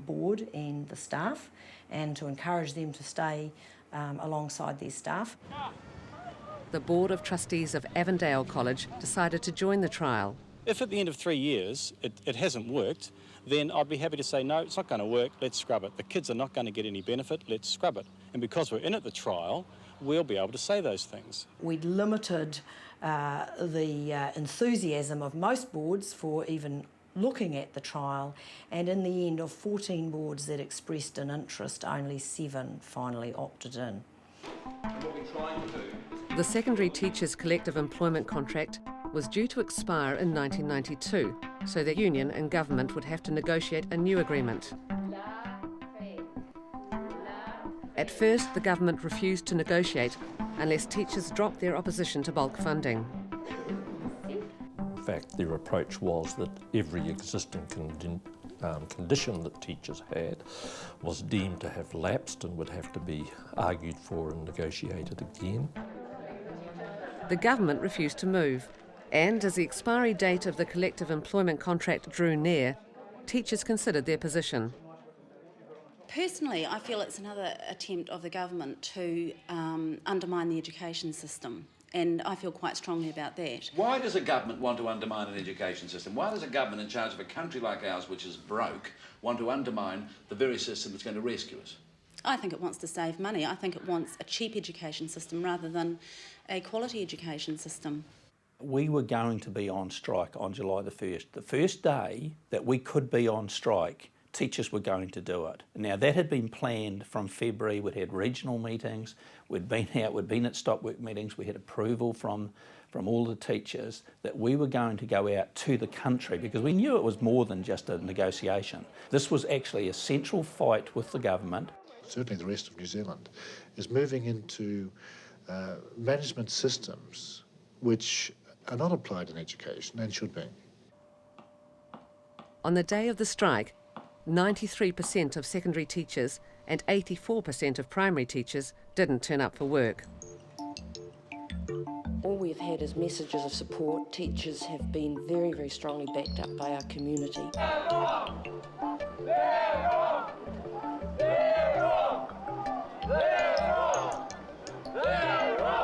board and the staff, and to encourage them to stay alongside their staff. The Board of Trustees of Avondale College decided to join the trial. If at the end of 3 years it hasn't worked, then I'd be happy to say, no, it's not going to work, let's scrub it. The kids are not going to get any benefit, let's scrub it. And because we're in at the trial, we'll be able to say those things. We'd limited the enthusiasm of most boards for even looking at the trial, and in the end, of 14 boards that expressed an interest, only 7 finally opted in. The Secondary Teachers Collective Employment Contract was due to expire in 1992, so the union and government would have to negotiate a new agreement. At first, the government refused to negotiate unless teachers dropped their opposition to bulk funding. In fact, their approach was that every existing condition that teachers had was deemed to have lapsed and would have to be argued for and negotiated again. The government refused to move, and as the expiry date of the collective employment contract drew near, teachers considered their position. Personally, I feel it's another attempt of the government to undermine the education system, and I feel quite strongly about that. Why does a government want to undermine an education system? Why does a government in charge of a country like ours, which is broke, want to undermine the very system that's going to rescue us? I think it wants to save money. I think it wants a cheap education system rather than a quality education system. We were going to be on strike on July the 1st. The first day that we could be on strike, teachers were going to do it. Now that had been planned from February. We'd had regional meetings, we'd been at stop work meetings, we had approval from all the teachers that we were going to go out to the country because we knew it was more than just a negotiation. This was actually a central fight with the government. Certainly the rest of New Zealand is moving into management systems which are not applied in education and should be. On the day of the strike, 93% of secondary teachers and 84% of primary teachers didn't turn up for work. All we've had is messages of support. Teachers have been very, very strongly backed up by our community.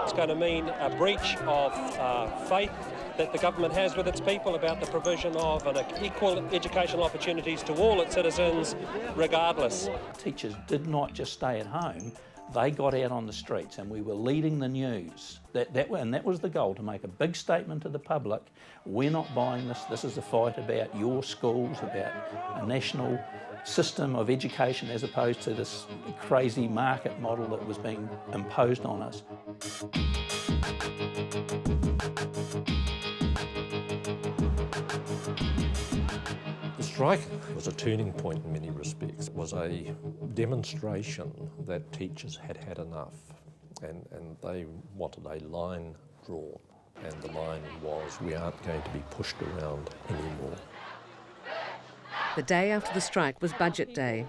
It's going to mean a breach of faith that the government has with its people about the provision of equal educational opportunities to all its citizens, regardless. Teachers did not just stay at home, they got out on the streets, and we were leading the news. And that was the goal, to make a big statement to the public. We're not buying this. This is a fight about your schools, about a national system of education as opposed to this crazy market model that was being imposed on us. The strike was a turning point in many respects. It was a demonstration that teachers had had enough, and they wanted a line drawn, and the line was, we aren't going to be pushed around anymore. The day after the strike was budget day.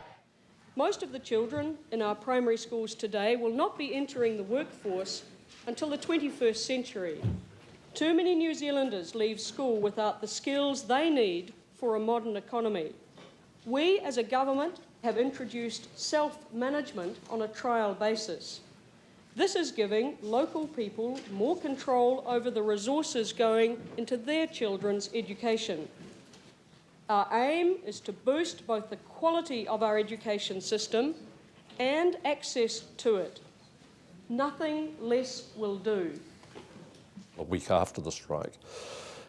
Most of the children in our primary schools today will not be entering the workforce until the 21st century. Too many New Zealanders leave school without the skills they need for a modern economy. We as a government have introduced self-management on a trial basis. This is giving local people more control over the resources going into their children's education. Our aim is to boost both the quality of our education system and access to it. Nothing less will do. A week after the strike,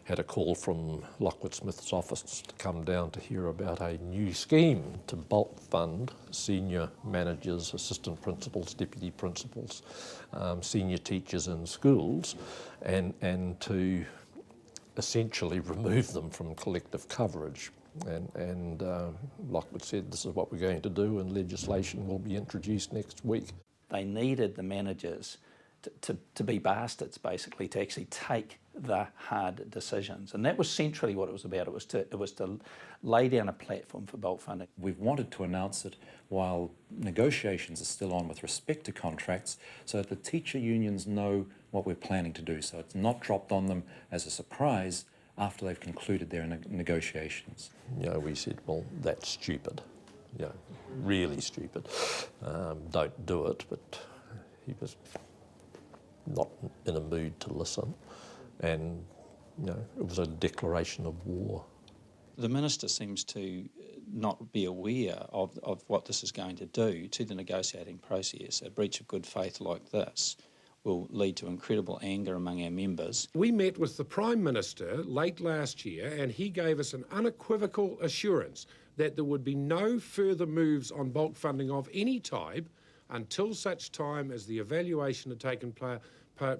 had a call from Lockwood Smith's office to come down to hear about a new scheme to bulk fund senior managers, assistant principals, deputy principals, senior teachers in schools, and to essentially remove them from collective coverage. And Lockwood said, this is what we're going to do, and legislation will be introduced next week. They needed the managers to be bastards, basically, to actually take the hard decisions. And that was centrally what it was about. It was to lay down a platform for bulk funding. We've wanted to announce it while negotiations are still on with respect to contracts, so that the teacher unions know what we're planning to do, so it's not dropped on them as a surprise after they've concluded their negotiations. You know, we said, well, that's stupid, you know, really stupid. Don't do it, but he was not in a mood to listen, and you know, it was a declaration of war. The Minister seems to not be aware of what this is going to do to the negotiating process. A breach of good faith like this will lead to incredible anger among our members. We met with the Prime Minister late last year, and he gave us an unequivocal assurance that there would be no further moves on bulk funding of any type until such time as the evaluation had taken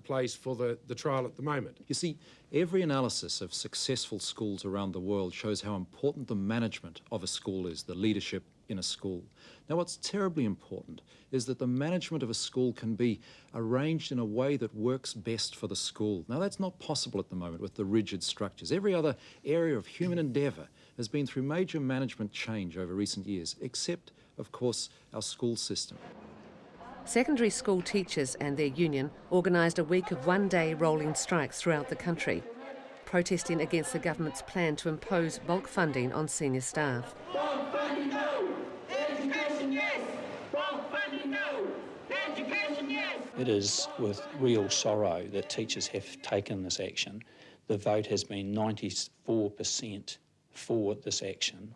place for the trial at the moment. You see, every analysis of successful schools around the world shows how important the management of a school is, the leadership in a school. Now, what's terribly important is that the management of a school can be arranged in a way that works best for the school. Now, that's not possible at the moment with the rigid structures. Every other area of human endeavour has been through major management change over recent years, except, of course, our school system. Secondary school teachers and their union organised a week of one-day rolling strikes throughout the country, protesting against the government's plan to impose bulk funding on senior staff. Bulk funding no! Education yes! Bulk funding no! Education yes! It is with real sorrow that teachers have taken this action. The vote has been 94% for this action.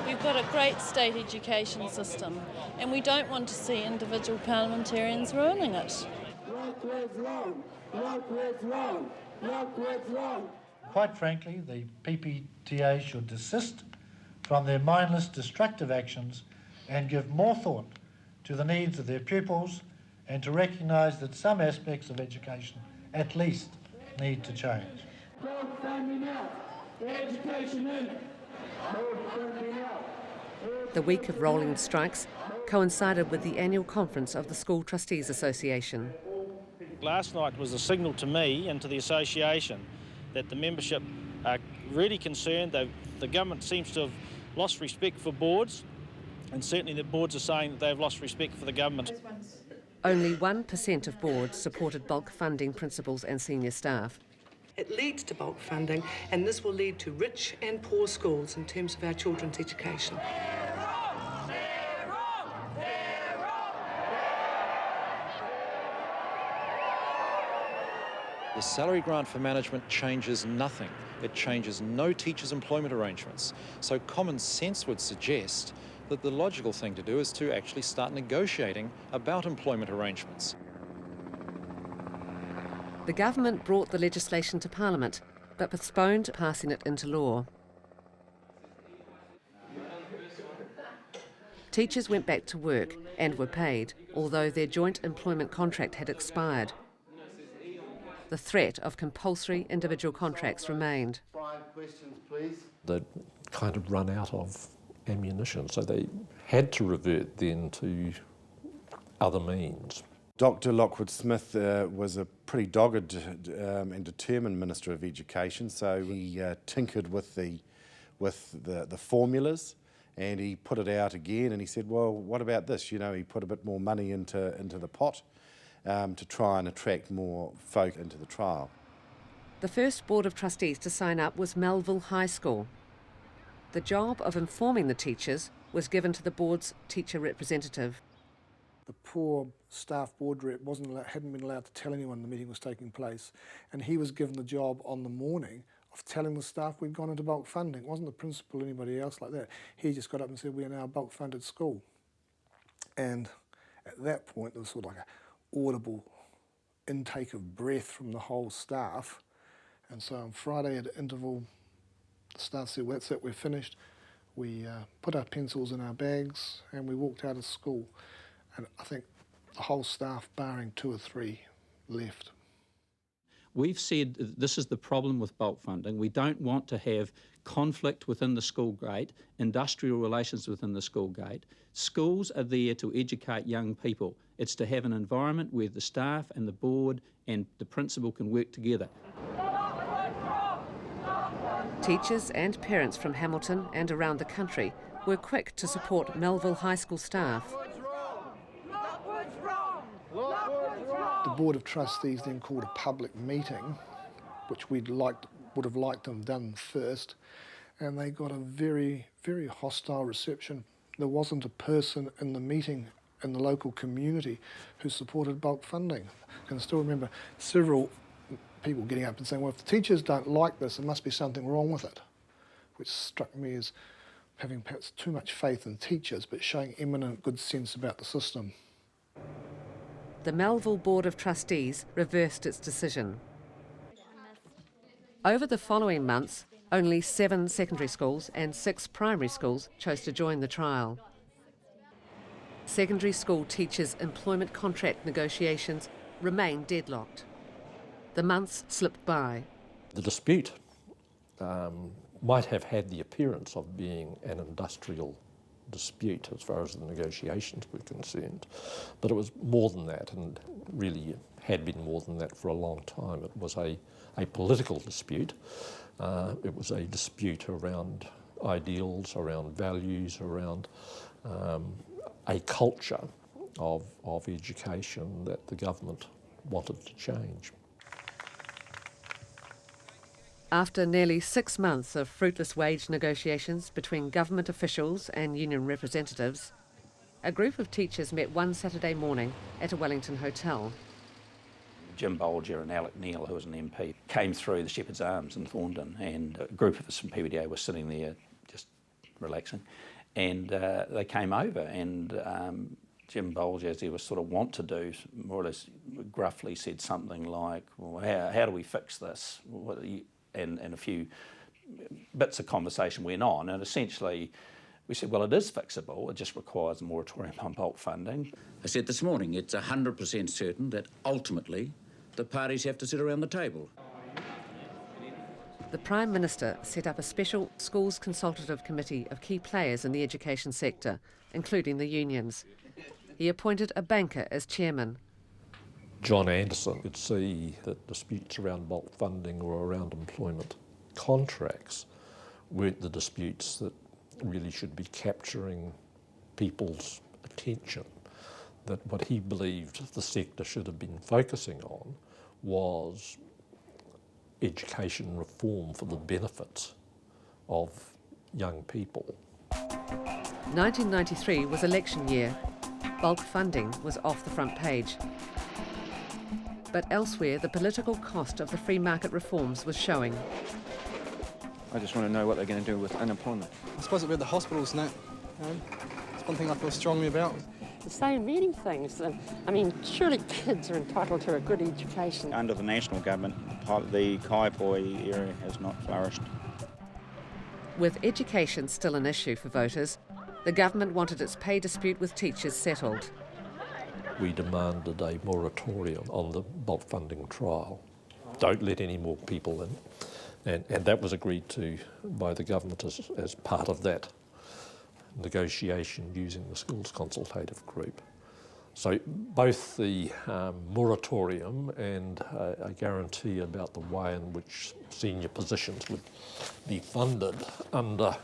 We've got a great state education system, and we don't want to see individual parliamentarians ruining it. Lockwood's wrong. Lockwood's wrong. Lockwood's wrong. Quite frankly, the PPTA should desist from their mindless destructive actions and give more thought to the needs of their pupils and to recognise that some aspects of education, at least, need to change. Bulk funding out. Education in. Bulk funding out. The week of rolling strikes coincided with the annual conference of the School Trustees Association. Last night was a signal to me and to the association that the membership are really concerned. The government seems to have lost respect for boards, and certainly the boards are saying that they've lost respect for the government. Only 1% of boards supported bulk funding principals and senior staff. It leads to bulk funding, and this will lead to rich and poor schools in terms of our children's education. The salary grant for management changes nothing. It changes no teachers' employment arrangements. So common sense would suggest that the logical thing to do is to actually start negotiating about employment arrangements. The government brought the legislation to Parliament, but postponed passing it into law. Teachers went back to work and were paid, although their joint employment contract had expired. The threat of compulsory individual contracts remained. 5 questions, please. They'd kind of run out of ammunition, so they had to revert then to other means. Dr. Lockwood Smith was a pretty dogged and determined Minister of Education, so he tinkered with the formulas, and he put it out again, and he said, well, what about this? You know, he put a bit more money into the pot to try and attract more folk into the trial. The first Board of Trustees to sign up was Melville High School. The job of informing the teachers was given to the board's teacher representative. The poor staff board rep hadn't been allowed to tell anyone the meeting was taking place, and he was given the job on the morning of telling the staff we'd gone into bulk funding. It wasn't the principal or anybody else like that. He just got up and said, we are now a bulk funded school. And at that point there was sort of like an audible intake of breath from the whole staff. And so on Friday at interval, the staff said, well, that's it, we're finished. We put our pencils in our bags and we walked out of school. And I think the whole staff, barring 2 or 3, left. We've said this is the problem with bulk funding. We don't want to have conflict within the school gate, industrial relations within the school gate. Schools are there to educate young people. It's to have an environment where the staff and the board and the principal can work together. Teachers and parents from Hamilton and around the country were quick to support Melville High School staff. The Board of Trustees then called a public meeting, which would have liked them done first, and they got a very, very hostile reception. There wasn't a person in the meeting in the local community who supported bulk funding. I can still remember several people getting up and saying, well, if the teachers don't like this, there must be something wrong with it, which struck me as having perhaps too much faith in teachers, but showing eminent good sense about the system. The Melville Board of Trustees reversed its decision. Over the following months, only 7 secondary schools and 6 primary schools chose to join the trial. Secondary school teachers' employment contract negotiations remained deadlocked. The months slipped by. The dispute might have had the appearance of being an industrial dispute as far as the negotiations were concerned, but it was more than that, and really had been more than that for a long time. It was a political dispute. It was a dispute around ideals, around values, around a culture of education that the government wanted to change. After nearly 6 months of fruitless wage negotiations between government officials and union representatives, a group of teachers met one Saturday morning at a Wellington hotel. Jim Bolger and Alec Neil, who was an MP, came through the Shepherd's Arms in Thorndon, and a group of us from PPTA were sitting there just relaxing. And they came over, and Jim Bolger, as he was sort of wont to do, more or less gruffly said something like, well, how do we fix this? And a few bits of conversation went on, and essentially we said, well, it is fixable, it just requires a moratorium on bulk funding. I said this morning, it's 100% certain that ultimately the parties have to sit around the table. The Prime Minister set up a special schools consultative committee of key players in the education sector, including the unions. He appointed a banker as chairman. John Anderson could see that disputes around bulk funding or around employment contracts weren't the disputes that really should be capturing people's attention, that what he believed the sector should have been focusing on was education reform for the benefit of young people. 1993 was election year. Bulk funding was off the front page. But elsewhere, the political cost of the free market reforms was showing. I just want to know what they're going to do with unemployment. I suppose it'll be the hospitals and that. It's one thing I feel strongly about. The same reading things. I mean, surely kids are entitled to a good education. Under the national government, the Kaipoi area has not flourished. With education still an issue for voters, the government wanted its pay dispute with teachers settled. We demanded a moratorium on the bulk funding trial. Don't let any more people in. And that was agreed to by the government as part of that negotiation using the schools consultative group. So both the moratorium and a guarantee about the way in which senior positions would be funded under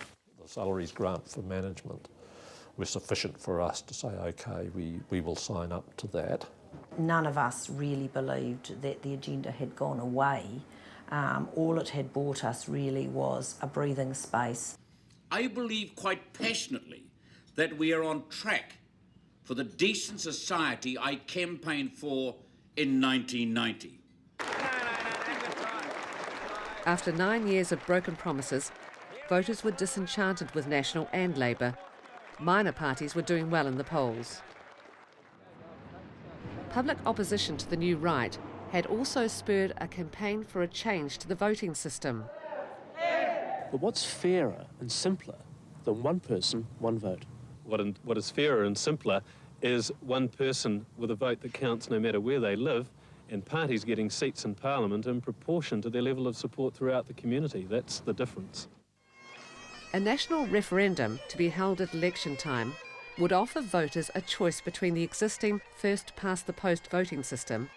the salaries grant for management were sufficient for us to say, OK, we will sign up to that. None of us really believed that the agenda had gone away. All it had brought us really was a breathing space. I believe quite passionately that we are on track for the decent society I campaigned for in 1990. After 9 years of broken promises, voters were disenchanted with National and Labour. Minor parties were doing well in the polls. Public opposition to the new right had also spurred a campaign for a change to the voting system. But what's fairer and simpler than one person, one vote? What is fairer and simpler is one person with a vote that counts no matter where they live, and parties getting seats in Parliament in proportion to their level of support throughout the community. That's the difference. A national referendum to be held at election time would offer voters a choice between the existing first-past-the-post voting system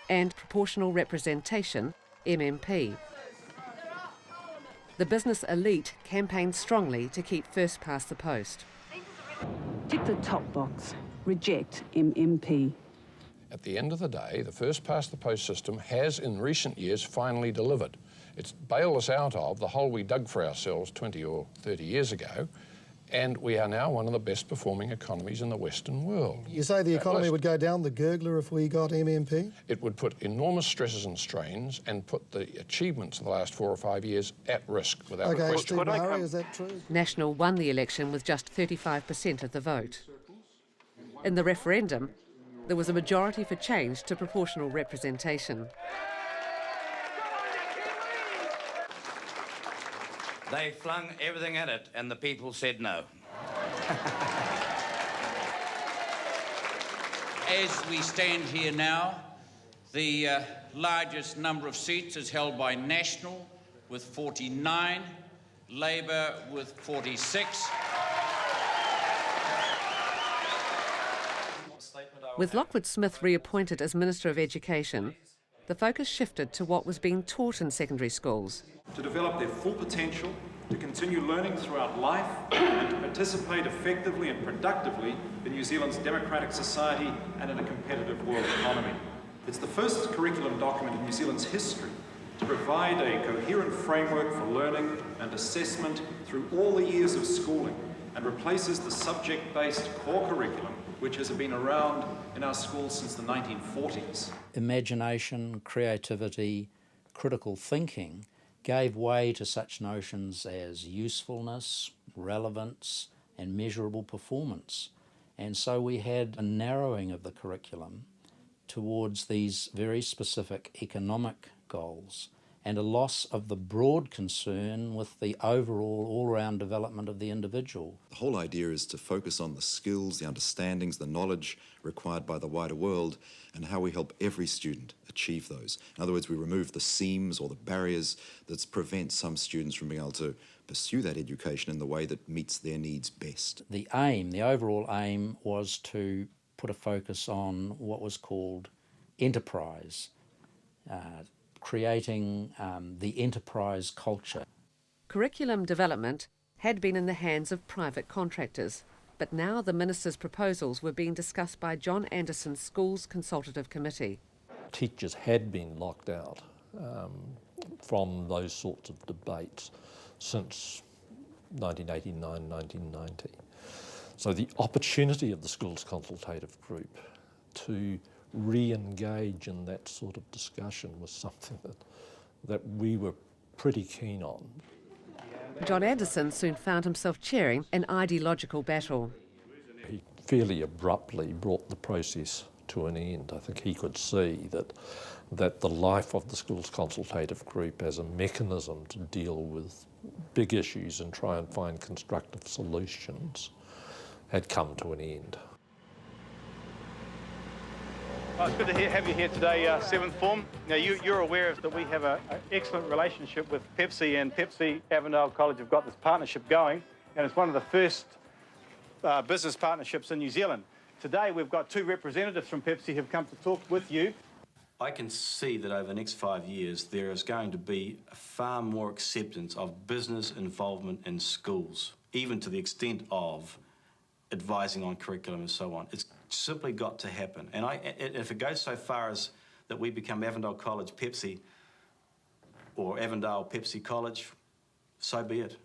and proportional representation, MMP. The business elite campaigned strongly to keep first-past-the-post. Tick the top box. Reject MMP. At the end of the day, the first-past-the-post system has, in recent years, finally delivered. It's bailed us out of the hole we dug for ourselves 20 or 30 years ago, and we are now one of the best-performing economies in the Western world. You say the economy would go down the gurgler if we got MMP? It would put enormous stresses and strains and put the achievements of the last 4 or 5 years at risk, without a question. Steve Murray, is that true? National won the election with just 35% of the vote. In the referendum, there was a majority for change to proportional representation. They flung everything at it, and the people said no. As we stand here now, the largest number of seats is held by National with 49, Labour with 46. With Lockwood Smith reappointed as Minister of Education, the focus shifted to what was being taught in secondary schools. To develop their full potential, to continue learning throughout life, and to participate effectively and productively in New Zealand's democratic society and in a competitive world economy. It's the first curriculum document in New Zealand's history to provide a coherent framework for learning and assessment through all the years of schooling, and replaces the subject-based core curriculum which has been around in our schools since the 1940s. Imagination, creativity, critical thinking gave way to such notions as usefulness, relevance, and measurable performance. And so we had a narrowing of the curriculum towards these very specific economic goals and a loss of the broad concern with the overall all-round development of the individual. The whole idea is to focus on the skills, the understandings, the knowledge required by the wider world and how we help every student achieve those. In other words, we remove the seams or the barriers that prevent some students from being able to pursue that education in the way that meets their needs best. The aim, the overall aim, was to put a focus on what was called enterprise, creating the enterprise culture. Curriculum development had been in the hands of private contractors, but now the Minister's proposals were being discussed by John Anderson's Schools Consultative Committee. Teachers had been locked out from those sorts of debates since 1989, 1990. So the opportunity of the Schools Consultative Group to re-engage in that sort of discussion was something that we were pretty keen on. John Anderson soon found himself chairing an ideological battle. He fairly abruptly brought the process to an end. I think he could see that the life of the Schools Consultative Group as a mechanism to deal with big issues and try and find constructive solutions had come to an end. Well, it's good to have you here today, 7th Form. Now, you're aware that we have an excellent relationship with Pepsi, and Pepsi Avondale College have got this partnership going, and it's one of the first business partnerships in New Zealand. Today, we've got 2 representatives from Pepsi who have come to talk with you. I can see that over the next 5 years, there is going to be far more acceptance of business involvement in schools, even to the extent of advising on curriculum and so on. It's simply got to happen. And if it goes so far as that we become Avondale College Pepsi or Avondale Pepsi College, so be it.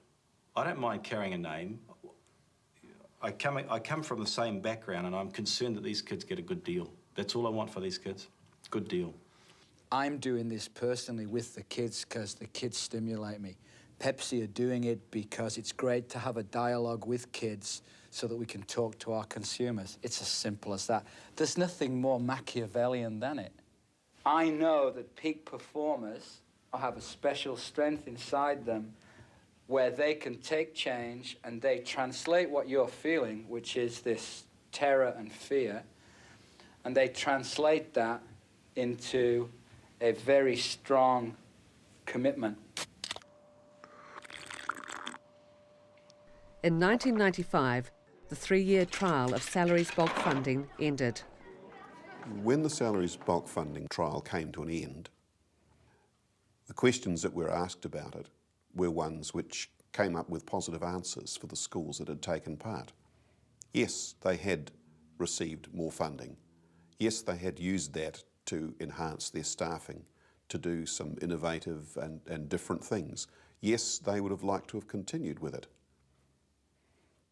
I don't mind carrying a name. I come from the same background, and I'm concerned that these kids get a good deal. That's all I want for these kids. Good deal. I'm doing this personally with the kids because the kids stimulate me. Pepsi are doing it because it's great to have a dialogue with kids so that we can talk to our consumers. It's as simple as that. There's nothing more Machiavellian than it. I know that peak performers have a special strength inside them where they can take change and they translate what you're feeling, which is this terror and fear, and they translate that into a very strong commitment. In 1995, the 3-year trial of salaries bulk funding ended. When the salaries bulk funding trial came to an end, the questions that were asked about it were ones which came up with positive answers for the schools that had taken part. Yes, they had received more funding. Yes, they had used that to enhance their staffing, to do some innovative and different things. Yes, they would have liked to have continued with it.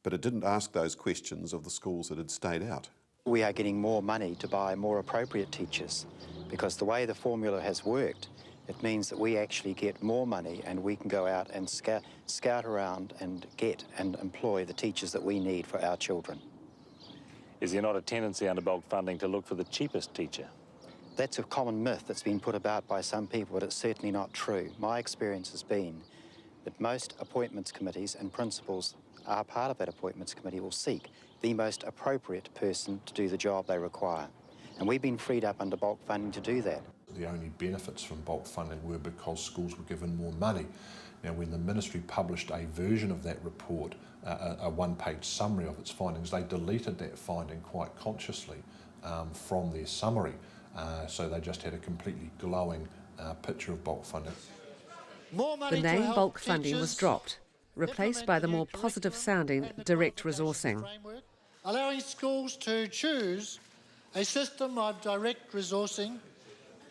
But it didn't ask those questions of the schools that had stayed out. We are getting more money to buy more appropriate teachers, because the way the formula has worked, it means that we actually get more money and we can go out and scout around and get and employ the teachers that we need for our children. Is there not a tendency under bulk funding to look for the cheapest teacher? That's a common myth that's been put about by some people, but it's certainly not true. My experience has been that most appointments committees and principals are part of that appointments committee will seek the most appropriate person to do the job they require. And we've been freed up under bulk funding to do that. The only benefits from bulk funding were because schools were given more money. Now, when the ministry published a version of that report, a one-page summary of its findings, they deleted that finding quite consciously from their summary. So they just had a completely glowing picture of bulk funding. The name bulk funding was dropped, replaced by the more positive-sounding direct resourcing. Allowing schools to choose a system of direct resourcing,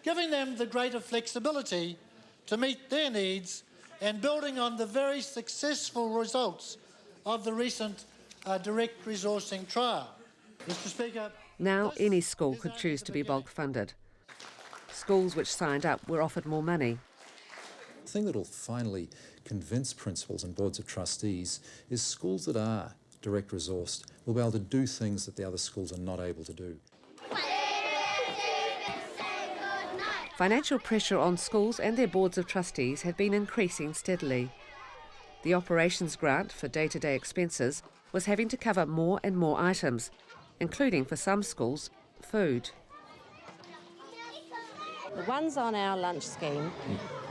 giving them the greater flexibility to meet their needs and building on the very successful results of the recent direct resourcing trial. Mr. Speaker. Now any school could choose to be bulk funded. Schools which signed up were offered more money. The thing that will finally convince principals and boards of trustees is schools that are direct resourced, we'll be able to do things that the other schools are not able to do. Financial pressure on schools and their boards of trustees have been increasing steadily. The operations grant for day-to-day expenses was having to cover more and more items, including, for some schools, food. The ones on our lunch scheme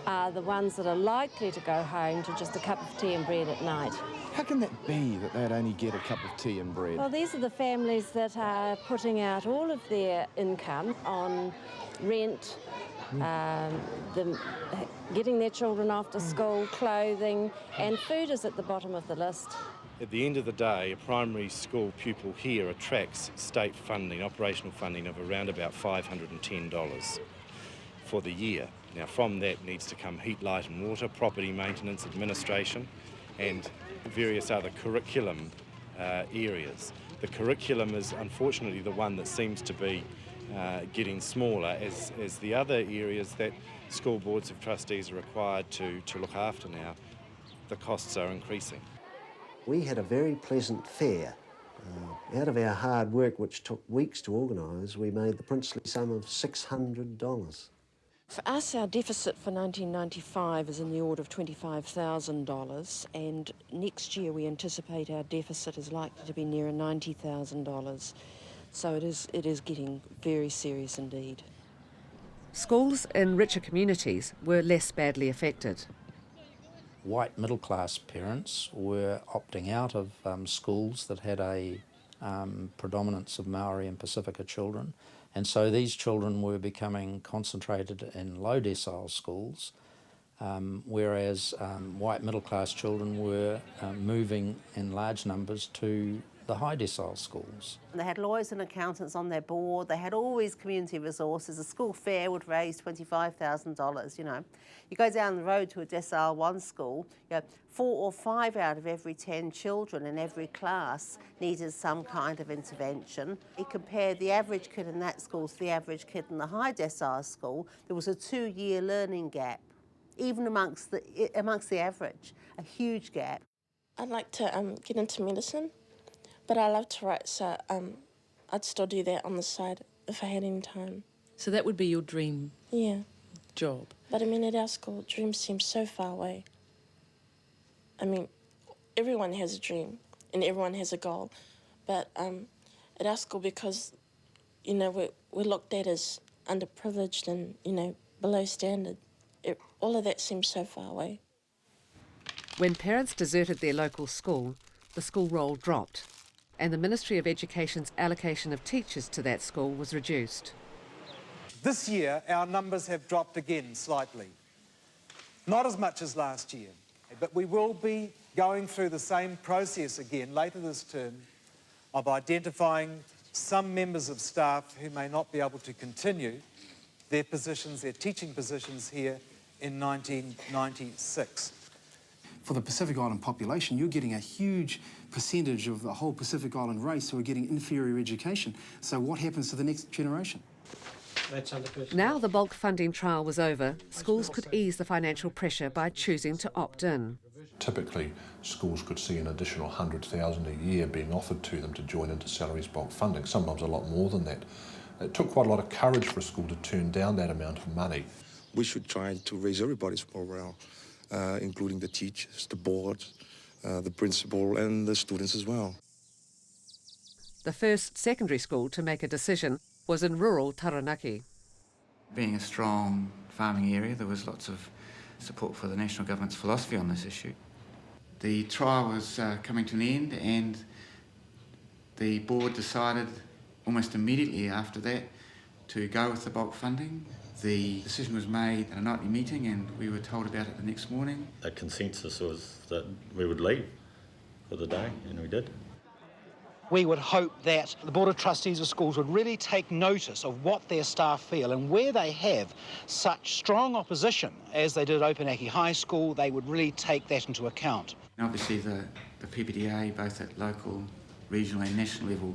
are the ones that are likely to go home to just a cup of tea and bread at night. How can that be that they'd only get a cup of tea and bread? Well, these are the families that are putting out all of their income on rent, getting their children off to school, clothing, and food is at the bottom of the list. At the end of the day, a primary school pupil here attracts state funding, operational funding of around about $510 for the year. Now from that needs to come heat, light and water, property maintenance, administration and various other curriculum areas. The curriculum is unfortunately the one that seems to be getting smaller as the other areas that school boards of trustees are required to look after now, the costs are increasing. We had a very pleasant fair. Out of our hard work, which took weeks to organise, we made the princely sum of $600. For us, our deficit for 1995 is in the order of $25,000, and next year we anticipate our deficit is likely to be nearer $90,000. So it is getting very serious indeed. Schools in richer communities were less badly affected. White middle-class parents were opting out of schools that had a predominance of Maori and Pacifica children, and so these children were becoming concentrated in low decile schools, whereas white middle-class children were moving in large numbers to the high decile schools. They had lawyers and accountants on their board, they had all these community resources. A school fair would raise $25,000, you know. You go down the road to a decile 1 school, you know, 4 or 5 out of every 10 children in every class needed some kind of intervention. You compared the average kid in that school to the average kid in the high decile school, there was a 2-year learning gap, even amongst the average, a huge gap. I'd like to get into medicine. But I love to write, so I'd still do that on the side if I had any time. So that would be your dream job? But I mean, at our school, dreams seem so far away. I mean, everyone has a dream and everyone has a goal. But at our school, because, you know, we're looked at as underprivileged and, you know, below standard, all of that seems so far away. When parents deserted their local school, the school roll dropped, and the Ministry of Education's allocation of teachers to that school was reduced. This year, our numbers have dropped again slightly. Not as much as last year, but we will be going through the same process again later this term of identifying some members of staff who may not be able to continue their positions, their teaching positions here in 1996. For the Pacific Island population, you're getting a huge percentage of the whole Pacific Island race who are getting inferior education. So what happens to the next generation? Now the bulk funding trial was over, schools could ease the financial pressure by choosing to opt in. Typically, schools could see an additional $100,000 a year being offered to them to join into salaries bulk funding, sometimes a lot more than that. It took quite a lot of courage for a school to turn down that amount of money. We should try to raise everybody's morale. Including the teachers, the board, the principal and the students as well. The first secondary school to make a decision was in rural Taranaki. Being a strong farming area, there was lots of support for the national government's philosophy on this issue. The trial was coming to an end and the board decided almost immediately after that to go with the bulk funding. The decision was made at a nightly meeting and we were told about it the next morning. A consensus was that we would leave for the day, and we did. We would hope that the Board of Trustees of schools would really take notice of what their staff feel, and where they have such strong opposition as they did at Opunake High School, they would really take that into account. And obviously the PPTA, both at local, regional and national level,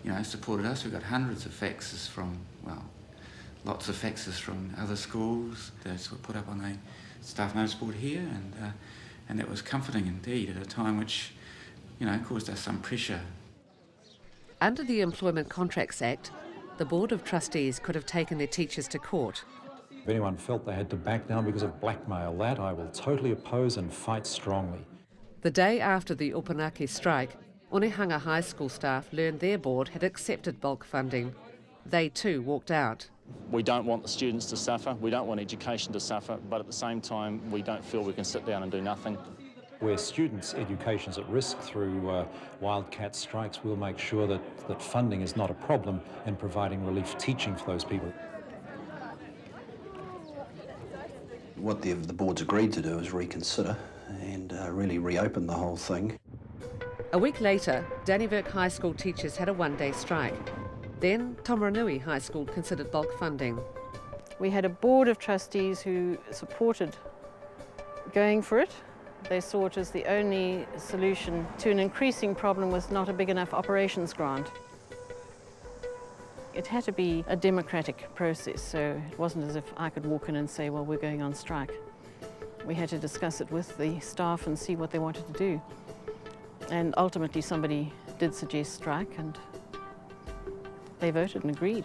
you know, supported us. We got hundreds of faxes from, well, lots of faxes from other schools that were put up on the staff notice board here, and that was comforting indeed at a time which caused us some pressure. Under the Employment Contracts Act, the Board of Trustees could have taken their teachers to court. If anyone felt they had to back down because of blackmail, that I will totally oppose and fight strongly. The day after the Upunaki strike, Onehunga High School staff learned their board had accepted bulk funding. They too walked out. We don't want the students to suffer, we don't want education to suffer, but at the same time we don't feel we can sit down and do nothing. Where students' education is at risk through wildcat strikes, we'll make sure that funding is not a problem in providing relief teaching for those people. What the board's agreed to do is reconsider and really reopen the whole thing. A week later, Dannevirke High School teachers had a one-day strike. Then Tomaranui High School considered bulk funding. We had a board of trustees who supported going for it. They saw it as the only solution to an increasing problem with not a big enough operations grant. It had to be a democratic process, so it wasn't as if I could walk in and say, well, we're going on strike. We had to discuss it with the staff and see what they wanted to do. And ultimately somebody did suggest strike and they voted and agreed.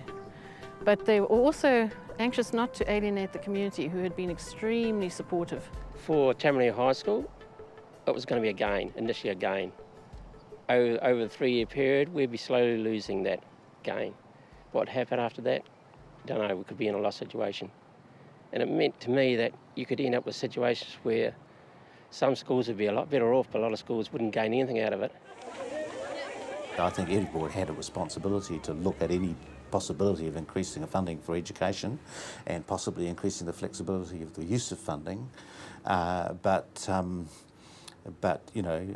But they were also anxious not to alienate the community who had been extremely supportive. For Tamarani High School, it was going to be a gain, initially a gain. Over the 3-year period, we'd be slowly losing that gain. What happened after that? Don't know, we could be in a loss situation. And it meant to me that you could end up with situations where some schools would be a lot better off, but a lot of schools wouldn't gain anything out of it. I think every board had a responsibility to look at any possibility of increasing the funding for education and possibly increasing the flexibility of the use of funding. But you know,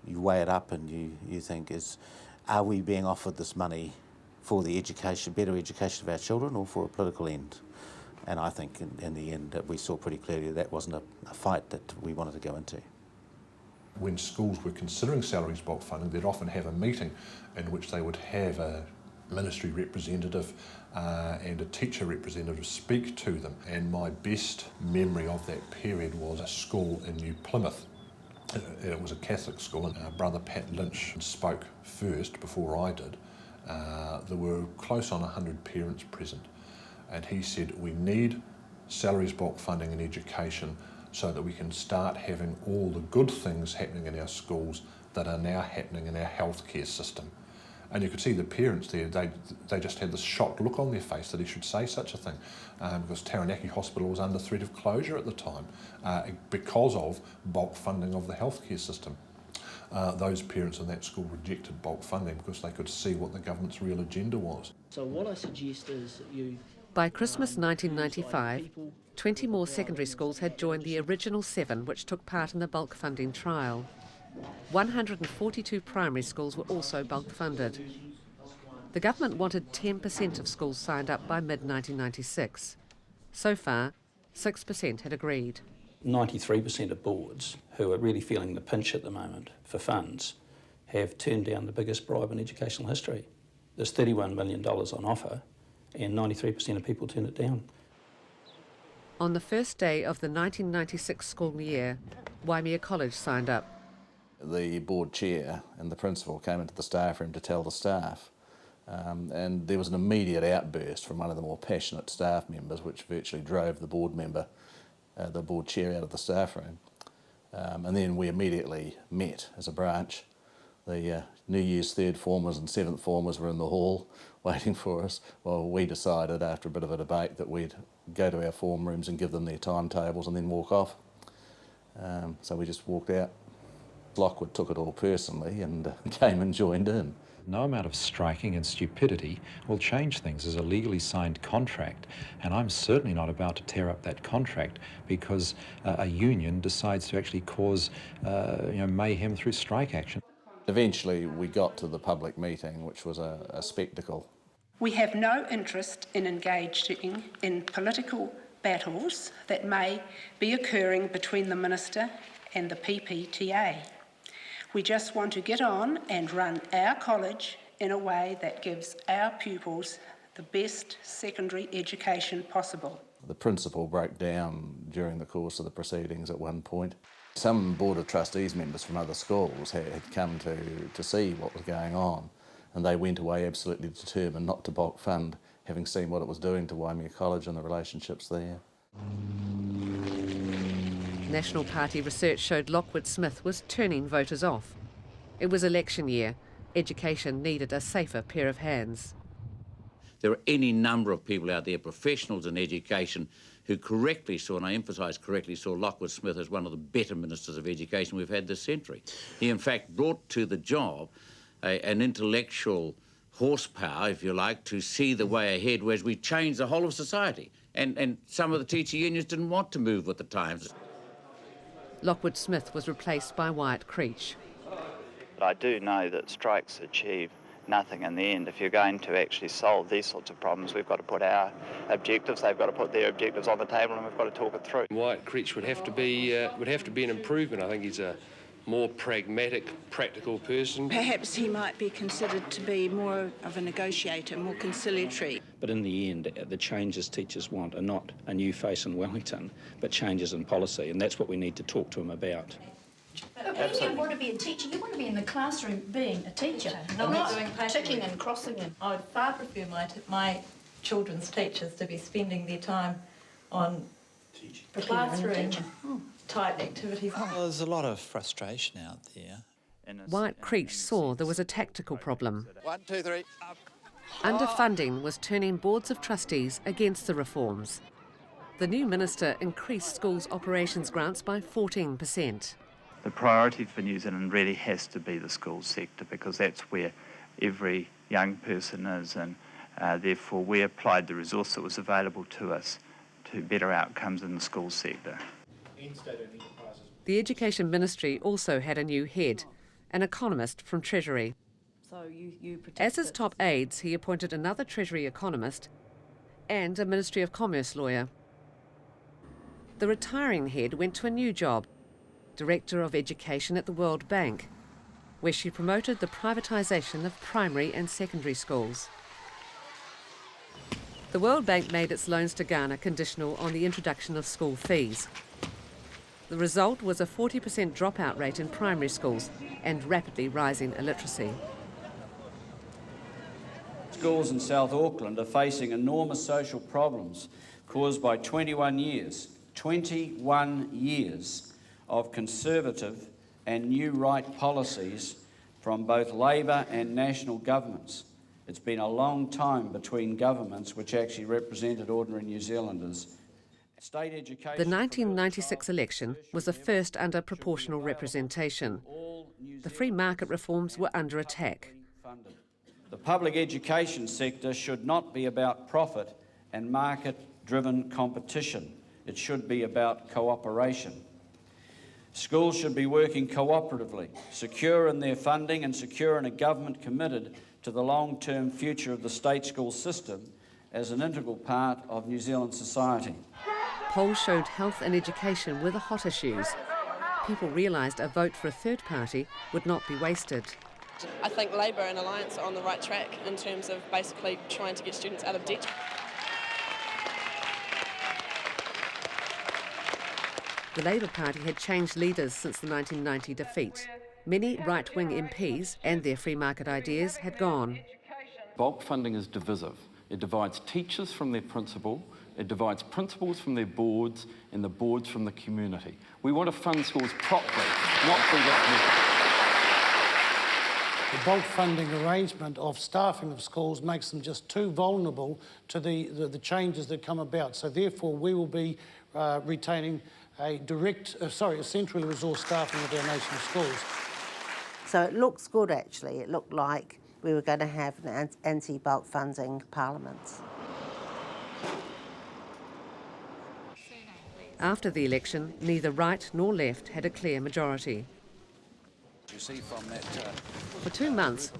you weigh it up and you think, are we being offered this money for the education, better education of our children, or for a political end? And I think in the end that we saw pretty clearly that wasn't a fight that we wanted to go into. When schools were considering salaries bulk funding, they'd often have a meeting in which they would have a ministry representative and a teacher representative speak to them. And my best memory of that period was a school in New Plymouth. It was a Catholic school, and our brother Pat Lynch spoke first before I did. There were close on 100 parents present, and he said, we need salaries bulk funding in education so that we can start having all the good things happening in our schools that are now happening in our healthcare system. And you could see the parents there, they just had this shocked look on their face that he should say such a thing, because Taranaki Hospital was under threat of closure at the time because of bulk funding of the healthcare system. Those parents in that school rejected bulk funding because they could see what the government's real agenda was. So what I suggest is that you... By Christmas 1995, 20 more secondary schools had joined the original 7 which took part in the bulk funding trial. 142 primary schools were also bulk funded. The government wanted 10% of schools signed up by mid-1996. So far, 6% had agreed. 93% of boards who are really feeling the pinch at the moment for funds have turned down the biggest bribe in educational history. There's $31 million on offer and 93% of people turn it down. On the first day of the 1996 school year, Waimea College signed up. The board chair and the principal came into the staff room to tell the staff, and there was an immediate outburst from one of the more passionate staff members which virtually drove the board chair out of the staff room. And then we immediately met as a branch. The New Year's 3rd formers and 7th formers were in the hall waiting for us. Well, we decided after a bit of a debate that we'd go to our form rooms and give them their timetables and then walk off. So we just walked out. Lockwood took it all personally and came and joined in. No amount of striking and stupidity will change things as a legally signed contract, and I'm certainly not about to tear up that contract because a union decides to actually cause mayhem through strike action. Eventually we got to the public meeting, which was a spectacle. We have no interest in engaging in political battles that may be occurring between the Minister and the PPTA. We just want to get on and run our college in a way that gives our pupils the best secondary education possible. The principal broke down during the course of the proceedings at one point. Some Board of Trustees members from other schools had come to see what was going on, and they went away absolutely determined not to bulk fund, having seen what it was doing to Waimea College and the relationships there. National Party research showed Lockwood Smith was turning voters off. It was election year. Education needed a safer pair of hands. There are any number of people out there, professionals in education, who correctly saw, and I emphasise correctly, saw Lockwood Smith as one of the better ministers of education we've had this century. He in fact brought to the job an intellectual horsepower, if you like, to see the way ahead, whereas we changed the whole of society. And some of the teacher unions didn't want to move with the times. Lockwood Smith was replaced by Wyatt Creech. But I do know that strikes achieve nothing in the end. If you're going to actually solve these sorts of problems, we've got to put our objectives, they've got to put their objectives on the table, and we've got to talk it through. Wyatt Creech would have to be an improvement. I think he's a more pragmatic, practical person. Perhaps he might be considered to be more of a negotiator, more conciliatory. But in the end, the changes teachers want are not a new face in Wellington, but changes in policy, and that's what we need to talk to him about. But when you want to be a teacher, you want to be in the classroom being a teacher, not ticking and crossing in. I would far prefer my children's teachers to be spending their time on classroom type activities. Well, there's a lot of frustration out there. Wyatt Creech saw there was a tactical problem. 1, 2, 3. Underfunding was turning boards of trustees against the reforms. The new minister increased schools' operations grants by 14%. The priority for New Zealand really has to be the school sector, because that's where every young person is, and therefore we applied the resource that was available to us to better outcomes in the school sector. The Education Ministry also had a new head, an economist from Treasury. As his top aides, he appointed another Treasury economist and a Ministry of Commerce lawyer. The retiring head went to a new job, Director of Education at the World Bank, where she promoted the privatisation of primary and secondary schools. The World Bank made its loans to Ghana conditional on the introduction of school fees. The result was a 40% dropout rate in primary schools and rapidly rising illiteracy. Schools in South Auckland are facing enormous social problems caused by 21 years of conservative and new right policies from both Labor and national governments. It's been a long time between governments which actually represented ordinary New Zealanders. State education. The 1996 election was the first under proportional representation. The free market reforms were under attack. The public education sector should not be about profit and market-driven competition. It should be about cooperation. Schools should be working cooperatively, secure in their funding and secure in a government committed to the long-term future of the state school system as an integral part of New Zealand society. Polls showed health and education were the hot issues. People realised a vote for a third party would not be wasted. I think Labor and Alliance are on the right track in terms of basically trying to get students out of debt. The Labour Party had changed leaders since the 1990 defeat. Many right-wing MPs and their free market ideas had gone. Bulk funding is divisive. It divides teachers from their principal, it divides principals from their boards, and the boards from the community. We want to fund schools properly, not through that method. The bulk funding arrangement of staffing of schools makes them just too vulnerable to the changes that come about. So therefore we will be retaining a centrally resourced staffing of our national schools. So it looks good, actually. It looked like we were going to have an anti-bulk funding parliament. After the election, neither right nor left had a clear majority. For 2 months,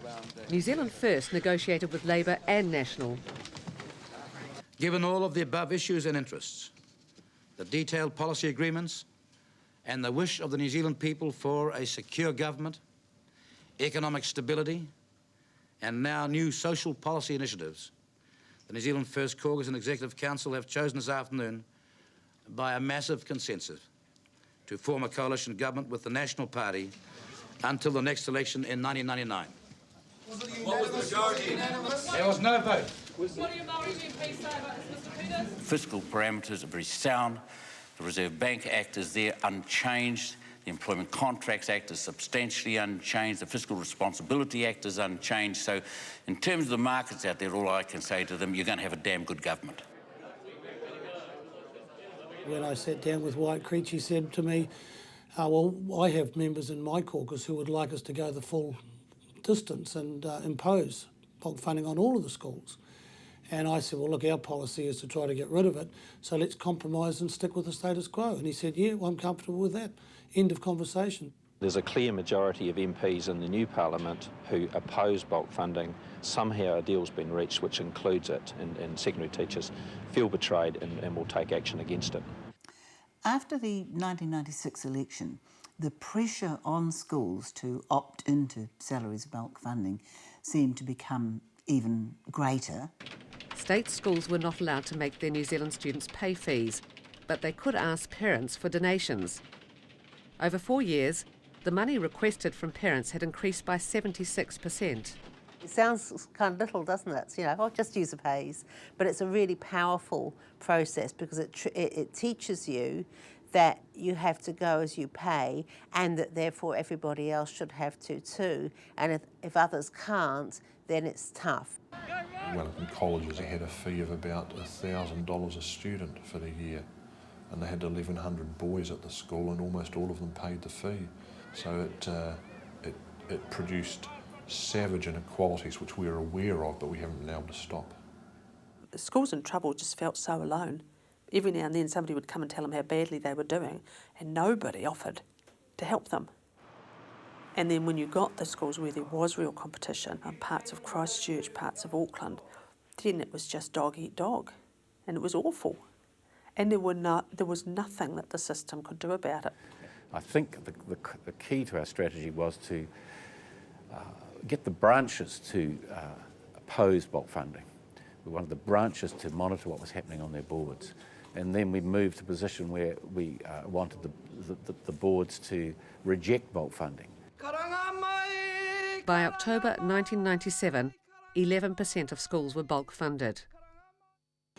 New Zealand First negotiated with Labor and National. Given all of the above issues and interests, the detailed policy agreements, and the wish of the New Zealand people for a secure government, economic stability, and now new social policy initiatives, the New Zealand First Caucus and Executive Council have chosen this afternoon, by a massive consensus, to form a coalition government with the National Party until the next election in 1999. What was the majority? There was no vote. What do your Māori MPs say about this, Mr. Peters? Fiscal parameters are very sound. The Reserve Bank Act is there unchanged. The Employment Contracts Act is substantially unchanged. The Fiscal Responsibility Act is unchanged. So in terms of the markets out there, all I can say to them, you're going to have a damn good government. When I sat down with White Creech, he said to me, well, I have members in my caucus who would like us to go the full distance and impose bulk funding on all of the schools. And I said, well, look, our policy is to try to get rid of it, so let's compromise and stick with the status quo. And he said, yeah, well, I'm comfortable with that. End of conversation. There's a clear majority of MPs in the new Parliament who oppose bulk funding. Somehow a deal's been reached which includes it, and secondary teachers feel betrayed and will take action against it. After the 1996 election, the pressure on schools to opt into salaries bulk funding seemed to become even greater. State schools were not allowed to make their New Zealand students pay fees, but they could ask parents for donations. Over 4 years, the money requested from parents had increased by 76%. It sounds kind of little, doesn't it? You know, I'll just use a pays. But it's a really powerful process because it teaches you that you have to go as you pay and that therefore everybody else should have to too. And if others can't, then it's tough. Wellington colleges had a fee of about $1,000 a student for the year, and they had 1,100 boys at the school, and almost all of them paid the fee. So it produced savage inequalities which we're aware of, but we haven't been able to stop. The schools in trouble just felt so alone. Every now and then somebody would come and tell them how badly they were doing, and nobody offered to help them. And then when you got the schools where there was real competition, parts of Christchurch, parts of Auckland, then it was just dog eat dog, and it was awful. And there was nothing that the system could do about it. I think the key to our strategy was to get the branches to oppose bulk funding. We wanted the branches to monitor what was happening on their boards. And then we moved to a position where we wanted the boards to reject bulk funding. By October 1997, 11% of schools were bulk funded.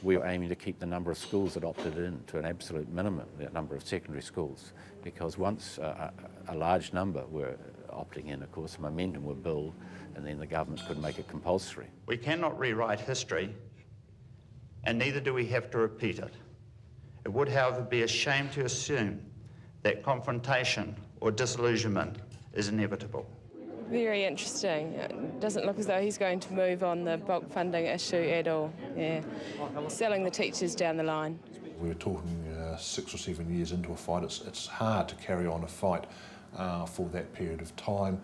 We were aiming to keep the number of schools that opted in to an absolute minimum, the number of secondary schools, because once a large number were opting in, of course, the momentum would build, and then the government could make it compulsory. We cannot rewrite history, and neither do we have to repeat it. It would, however, be a shame to assume that confrontation or disillusionment is inevitable. Very interesting. It doesn't look as though he's going to move on the bulk funding issue at all. Yeah, selling the teachers down the line. We were talking 6 or 7 years into a fight. It's hard to carry on a fight for that period of time.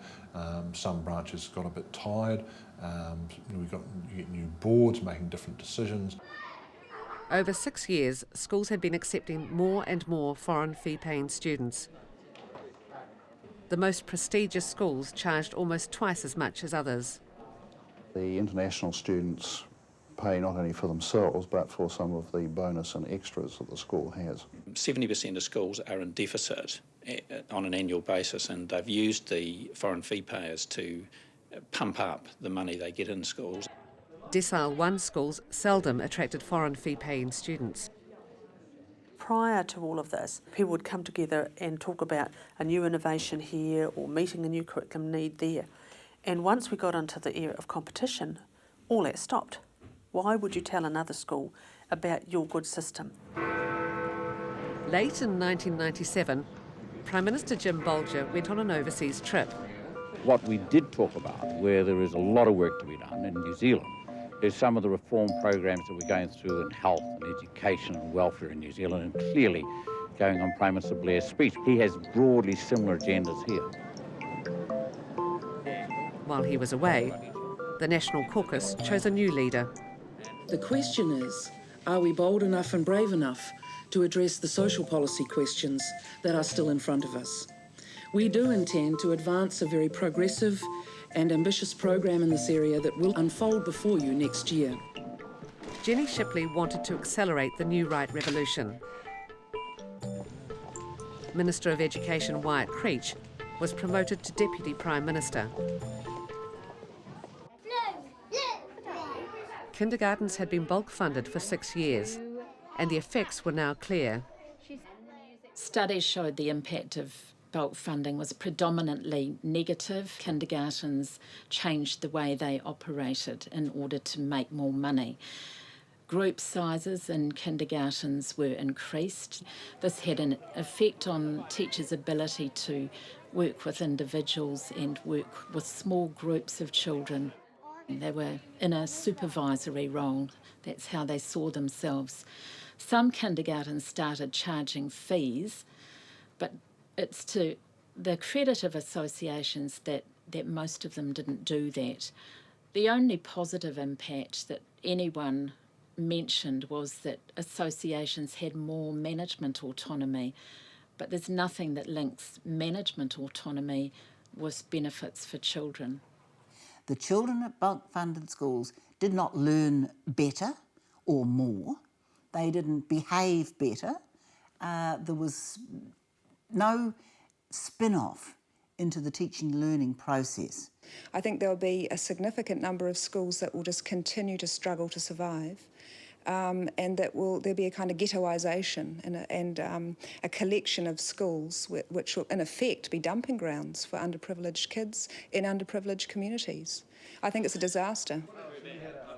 Some branches got a bit tired. You get new boards making different decisions. Over 6 years, schools had been accepting more and more foreign fee-paying students. The most prestigious schools charged almost twice as much as others. The international students pay not only for themselves but for some of the bonus and extras that the school has. 70% of schools are in deficit on an annual basis, and they've used the foreign fee payers to pump up the money they get in schools. Decile 1 schools seldom attracted foreign fee-paying students. Prior to all of this, people would come together and talk about a new innovation here or meeting a new curriculum need there. And once we got into the era of competition, all that stopped. Why would you tell another school about your good system? Late in 1997, Prime Minister Jim Bolger went on an overseas trip. What we did talk about, where there is a lot of work to be done in New Zealand, is some of the reform programs that we're going through in health and education and welfare in New Zealand, and clearly going on Prime Minister Blair's speech. He has broadly similar agendas here. While he was away, the National Caucus chose a new leader. The question is, are we bold enough and brave enough to address the social policy questions that are still in front of us? We do intend to advance a very progressive and ambitious program in this area that will unfold before you next year. Jenny Shipley wanted to accelerate the New Right revolution. Minister of Education Wyatt Creech was promoted to Deputy Prime Minister. Kindergartens had been bulk funded for 6 years, and the effects were now clear. Studies showed the impact of bulk funding was predominantly negative. Kindergartens changed the way they operated in order to make more money. Group sizes in kindergartens were increased. This had an effect on teachers' ability to work with individuals and work with small groups of children. They were in a supervisory role. That's how they saw themselves. Some kindergartens started charging fees, but it's to the credit of associations that most of them didn't do that. The only positive impact that anyone mentioned was that associations had more management autonomy, but there's nothing that links management autonomy with benefits for children. The children at bulk-funded schools did not learn better or more. They didn't behave better. There was no spin-off into the teaching learning process. I think there'll be a significant number of schools that will just continue to struggle to survive, and that there'll be a kind of ghettoisation and a collection of schools which will in effect be dumping grounds for underprivileged kids in underprivileged communities. I think it's a disaster.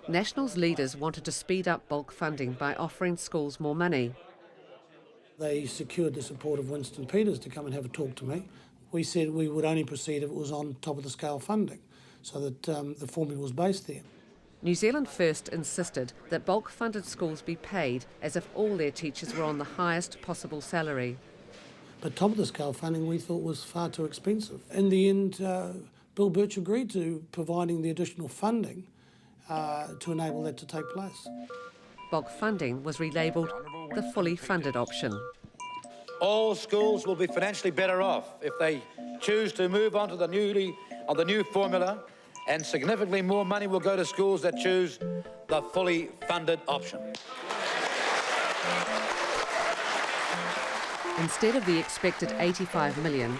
Nationals leaders wanted to speed up bulk funding by offering schools more money. They secured the support of Winston Peters to come and have a talk to me. We said we would only proceed if it was on top of the scale funding, so that the formula was based there. New Zealand First insisted that bulk funded schools be paid as if all their teachers were on the highest possible salary. But top of the scale funding we thought was far too expensive. In the end, Bill Birch agreed to providing the additional funding to enable that to take place. Bulk funding was relabelled the fully funded option. All schools will be financially better off if they choose to move on to the new formula, and significantly more money will go to schools that choose the fully funded option. Instead of the expected 85 million,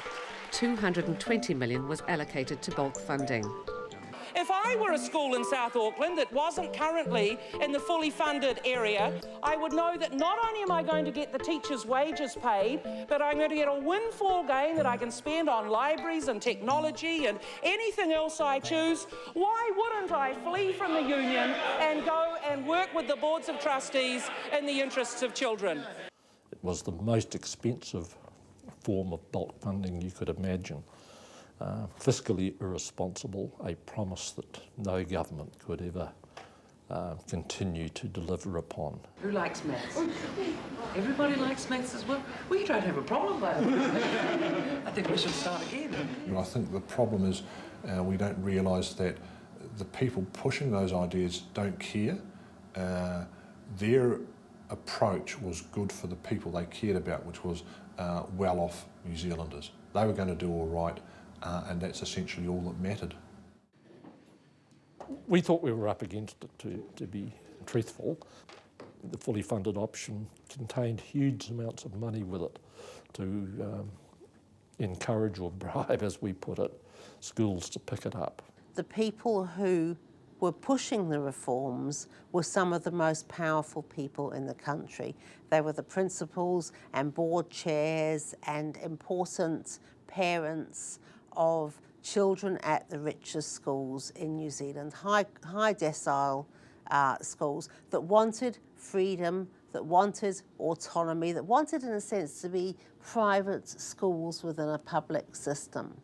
220 million was allocated to bulk funding. If I were a school in South Auckland that wasn't currently in the fully funded area, I would know that not only am I going to get the teachers' wages paid, but I'm going to get a windfall gain that I can spend on libraries and technology and anything else I choose. Why wouldn't I flee from the union and go and work with the boards of trustees in the interests of children? It was the most expensive form of bulk funding you could imagine. Fiscally irresponsible, a promise that no government could ever continue to deliver upon. Who likes maths? Everybody likes maths as well. We don't have a problem with it. I think we should start again. And I think the problem is we don't realise that the people pushing those ideas don't care. Their approach was good for the people they cared about, which was well-off New Zealanders. They were going to do all right. And that's essentially all that mattered. We thought we were up against it, to be truthful. The fully funded option contained huge amounts of money with it to encourage or bribe, as we put it, schools to pick it up. The people who were pushing the reforms were some of the most powerful people in the country. They were the principals and board chairs and important parents of children at the richest schools in New Zealand, high decile schools that wanted freedom, that wanted autonomy, that wanted, in a sense, to be private schools within a public system.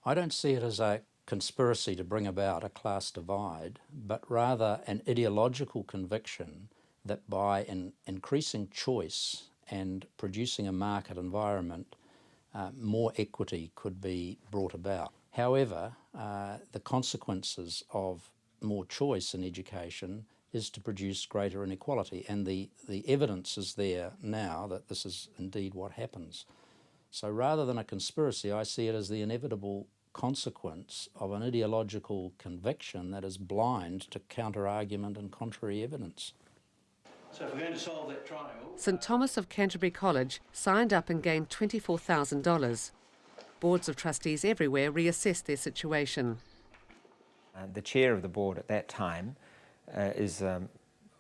I don't see it as a conspiracy to bring about a class divide, but rather an ideological conviction that by increasing choice and producing a market environment, more equity could be brought about. However, the consequences of more choice in education is to produce greater inequality, and the evidence is there now that this is indeed what happens. So rather than a conspiracy, I see it as the inevitable consequence of an ideological conviction that is blind to counter-argument and contrary evidence. So if we're going to solve that triangle... St Thomas of Canterbury College signed up and gained $24,000. Boards of trustees everywhere reassessed their situation. The chair of the board at that time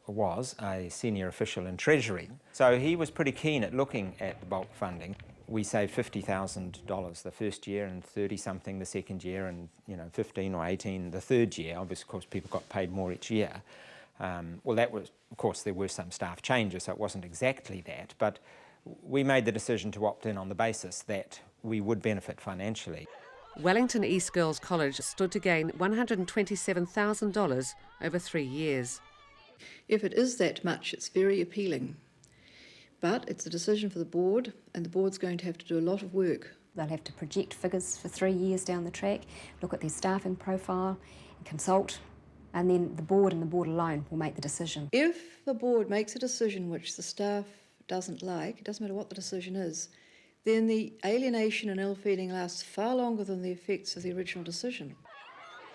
was a senior official in Treasury. So he was pretty keen at looking at the bulk funding. We saved $50,000 the first year and 30-something the second year and 15 or 18 the third year. Obviously, of course, people got paid more each year. Well, that was, of course, there were some staff changes, so it wasn't exactly that, but we made the decision to opt in on the basis that we would benefit financially. Wellington East Girls College stood to gain $127,000 over 3 years. If it is that much, it's very appealing. But it's a decision for the board, and the board's going to have to do a lot of work. They'll have to project figures for 3 years down the track, look at their staffing profile, consult, and then the board and the board alone will make the decision. If the board makes a decision which the staff doesn't like, it doesn't matter what the decision is, then the alienation and ill-feeling lasts far longer than the effects of the original decision.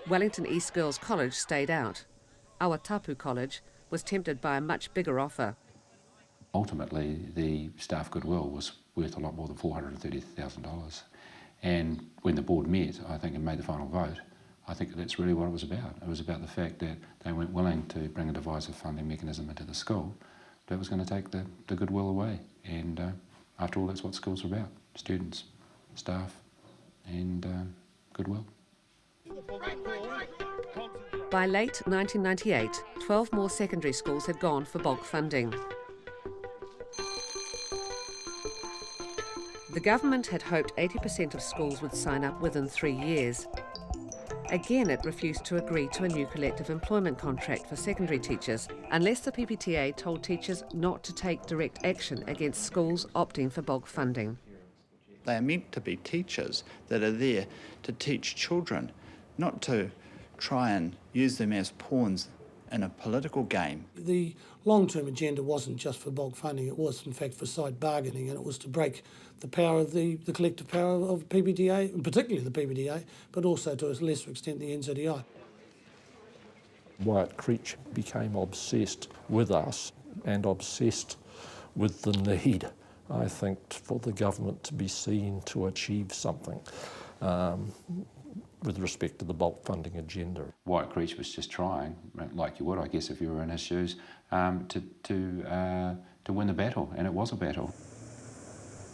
Wellington East Girls College stayed out. Awatapu College was tempted by a much bigger offer. Ultimately, the staff goodwill was worth a lot more than $430,000. And when the board met, I think, and made the final vote, I think that's really what it was about. It was about the fact that they weren't willing to bring a divisive funding mechanism into the school that was going to take the goodwill away. And after all, that's what schools are about: students, staff, and goodwill. By late 1998, 12 more secondary schools had gone for bulk funding. The government had hoped 80% of schools would sign up within 3 years. Again, it refused to agree to a new collective employment contract for secondary teachers unless the PPTA told teachers not to take direct action against schools opting for bulk funding. They are meant to be teachers that are there to teach children, not to try and use them as pawns in a political game. The long-term agenda wasn't just for bulk funding, it was in fact for side bargaining, and it was to break the power of the collective power of PPTA, and particularly the PPTA, but also to a lesser extent the NZEI. Wyatt Creech became obsessed with us and obsessed with the need, I think, for the government to be seen to achieve something with respect to the bulk funding agenda. Wyatt Creech was just trying, like you would, I guess, if you were in his shoes, to win the battle, and it was a battle.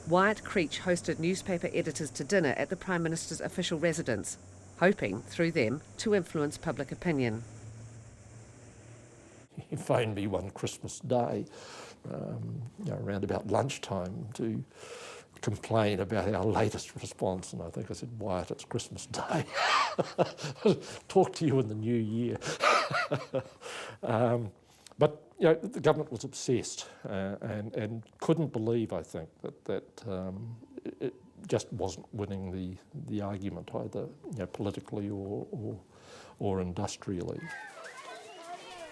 Wyatt Creech hosted newspaper editors to dinner at the Prime Minister's official residence, hoping, through them, to influence public opinion. He phoned me one Christmas day, around about lunchtime, to complain about our latest response, and I think I said, Wyatt, it's Christmas Day. Talk to you in the new year. But the government was obsessed and couldn't believe, I think, that it just wasn't winning the argument either politically or industrially.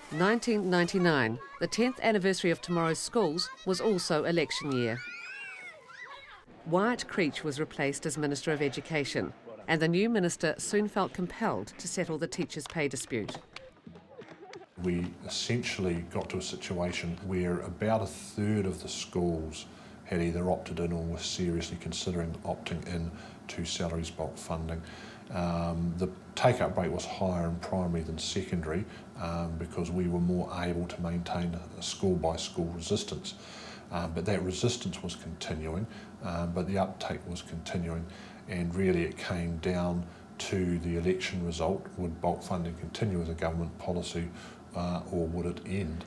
1999, the 10th anniversary of Tomorrow's Schools, was also election year. Wyatt Creech was replaced as Minister of Education, and the new minister soon felt compelled to settle the teachers' pay dispute. We essentially got to a situation where about a third of the schools had either opted in or were seriously considering opting in to salaries bulk funding. The take-up rate was higher in primary than secondary because we were more able to maintain a school-by-school resistance. But that resistance was continuing, but the uptake was continuing, and really it came down to the election result. Would bulk funding continue as a government policy or would it end?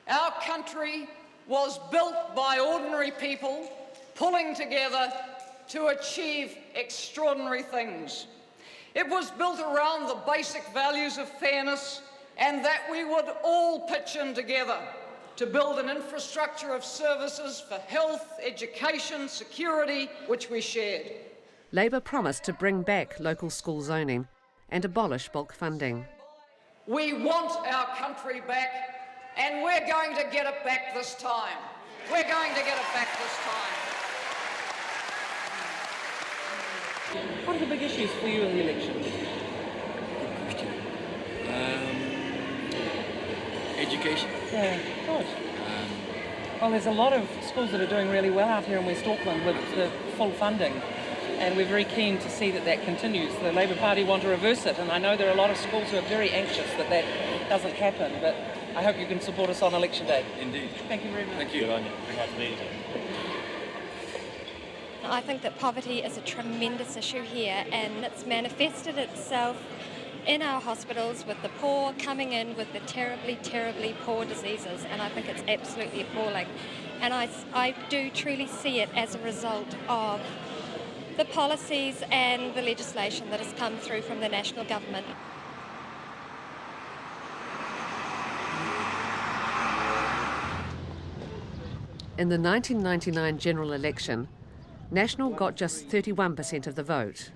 Our country was built by ordinary people pulling together to achieve extraordinary things. It was built around the basic values of fairness and that we would all pitch in together to build an infrastructure of services for health, education, security, which we shared. Labor promised to bring back local school zoning and abolish bulk funding. We want our country back, and we're going to get it back this time. We're going to get it back this time. What are the big issues for you in the elections? Education. Yeah, of course. Well, there's a lot of schools that are doing really well out here in West Auckland with the full funding, and we're very keen to see that that continues. The Labour Party want to reverse it, and I know there are a lot of schools who are very anxious that that doesn't happen, but I hope you can support us on election day. Indeed. Thank you very much. Thank you. Good on you. Very nice meeting you. I think that poverty is a tremendous issue here, and it's manifested itself in our hospitals with the poor coming in with the terribly, terribly poor diseases, and I think it's absolutely appalling. And I do truly see it as a result of the policies and the legislation that has come through from the national government. In the 1999 general election, National got just 31% of the vote.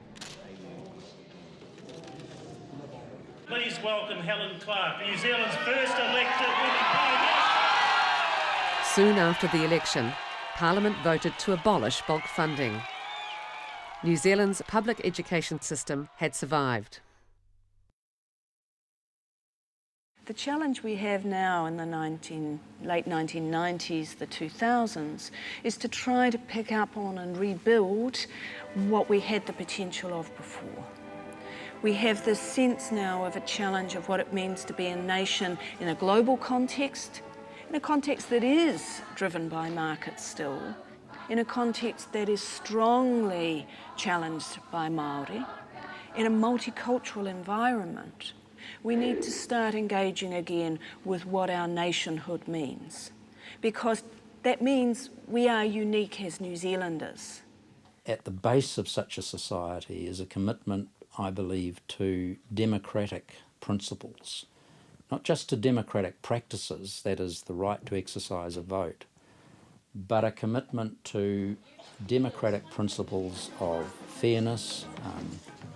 Please welcome Helen Clark, New Zealand's first elected women Prime Minister. Soon after the election, Parliament voted to abolish bulk funding. New Zealand's public education system had survived. The challenge we have now in the late 1990s, the 2000s, is to try to pick up on and rebuild what we had the potential of before. We have this sense now of a challenge of what it means to be a nation in a global context, in a context that is driven by markets still, in a context that is strongly challenged by Māori, in a multicultural environment. We need to start engaging again with what our nationhood means, because that means we are unique as New Zealanders. At the base of such a society is a commitment, I believe, to democratic principles, not just to democratic practices, that is the right to exercise a vote, but a commitment to democratic principles of fairness,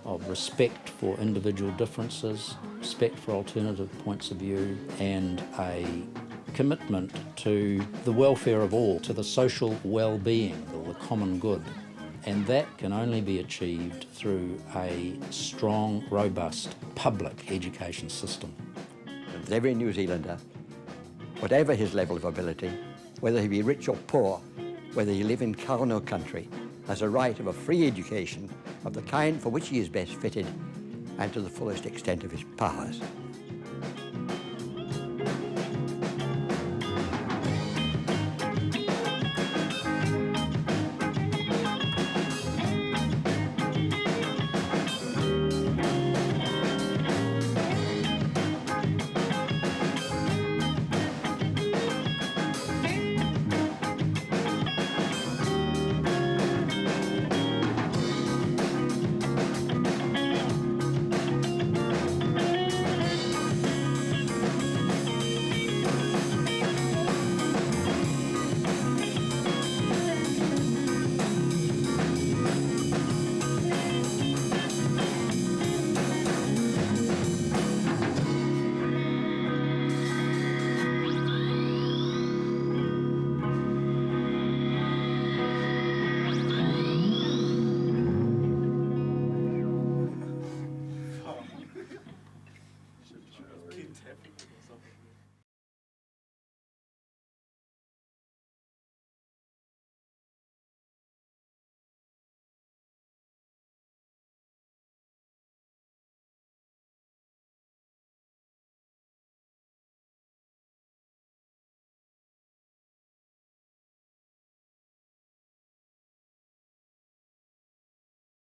of respect for individual differences, respect for alternative points of view, and a commitment to the welfare of all, to the social well-being or the common good. And that can only be achieved through a strong, robust public education system. Every New Zealander, whatever his level of ability, whether he be rich or poor, whether he live in town or country, has a right of a free education of the kind for which he is best fitted and to the fullest extent of his powers.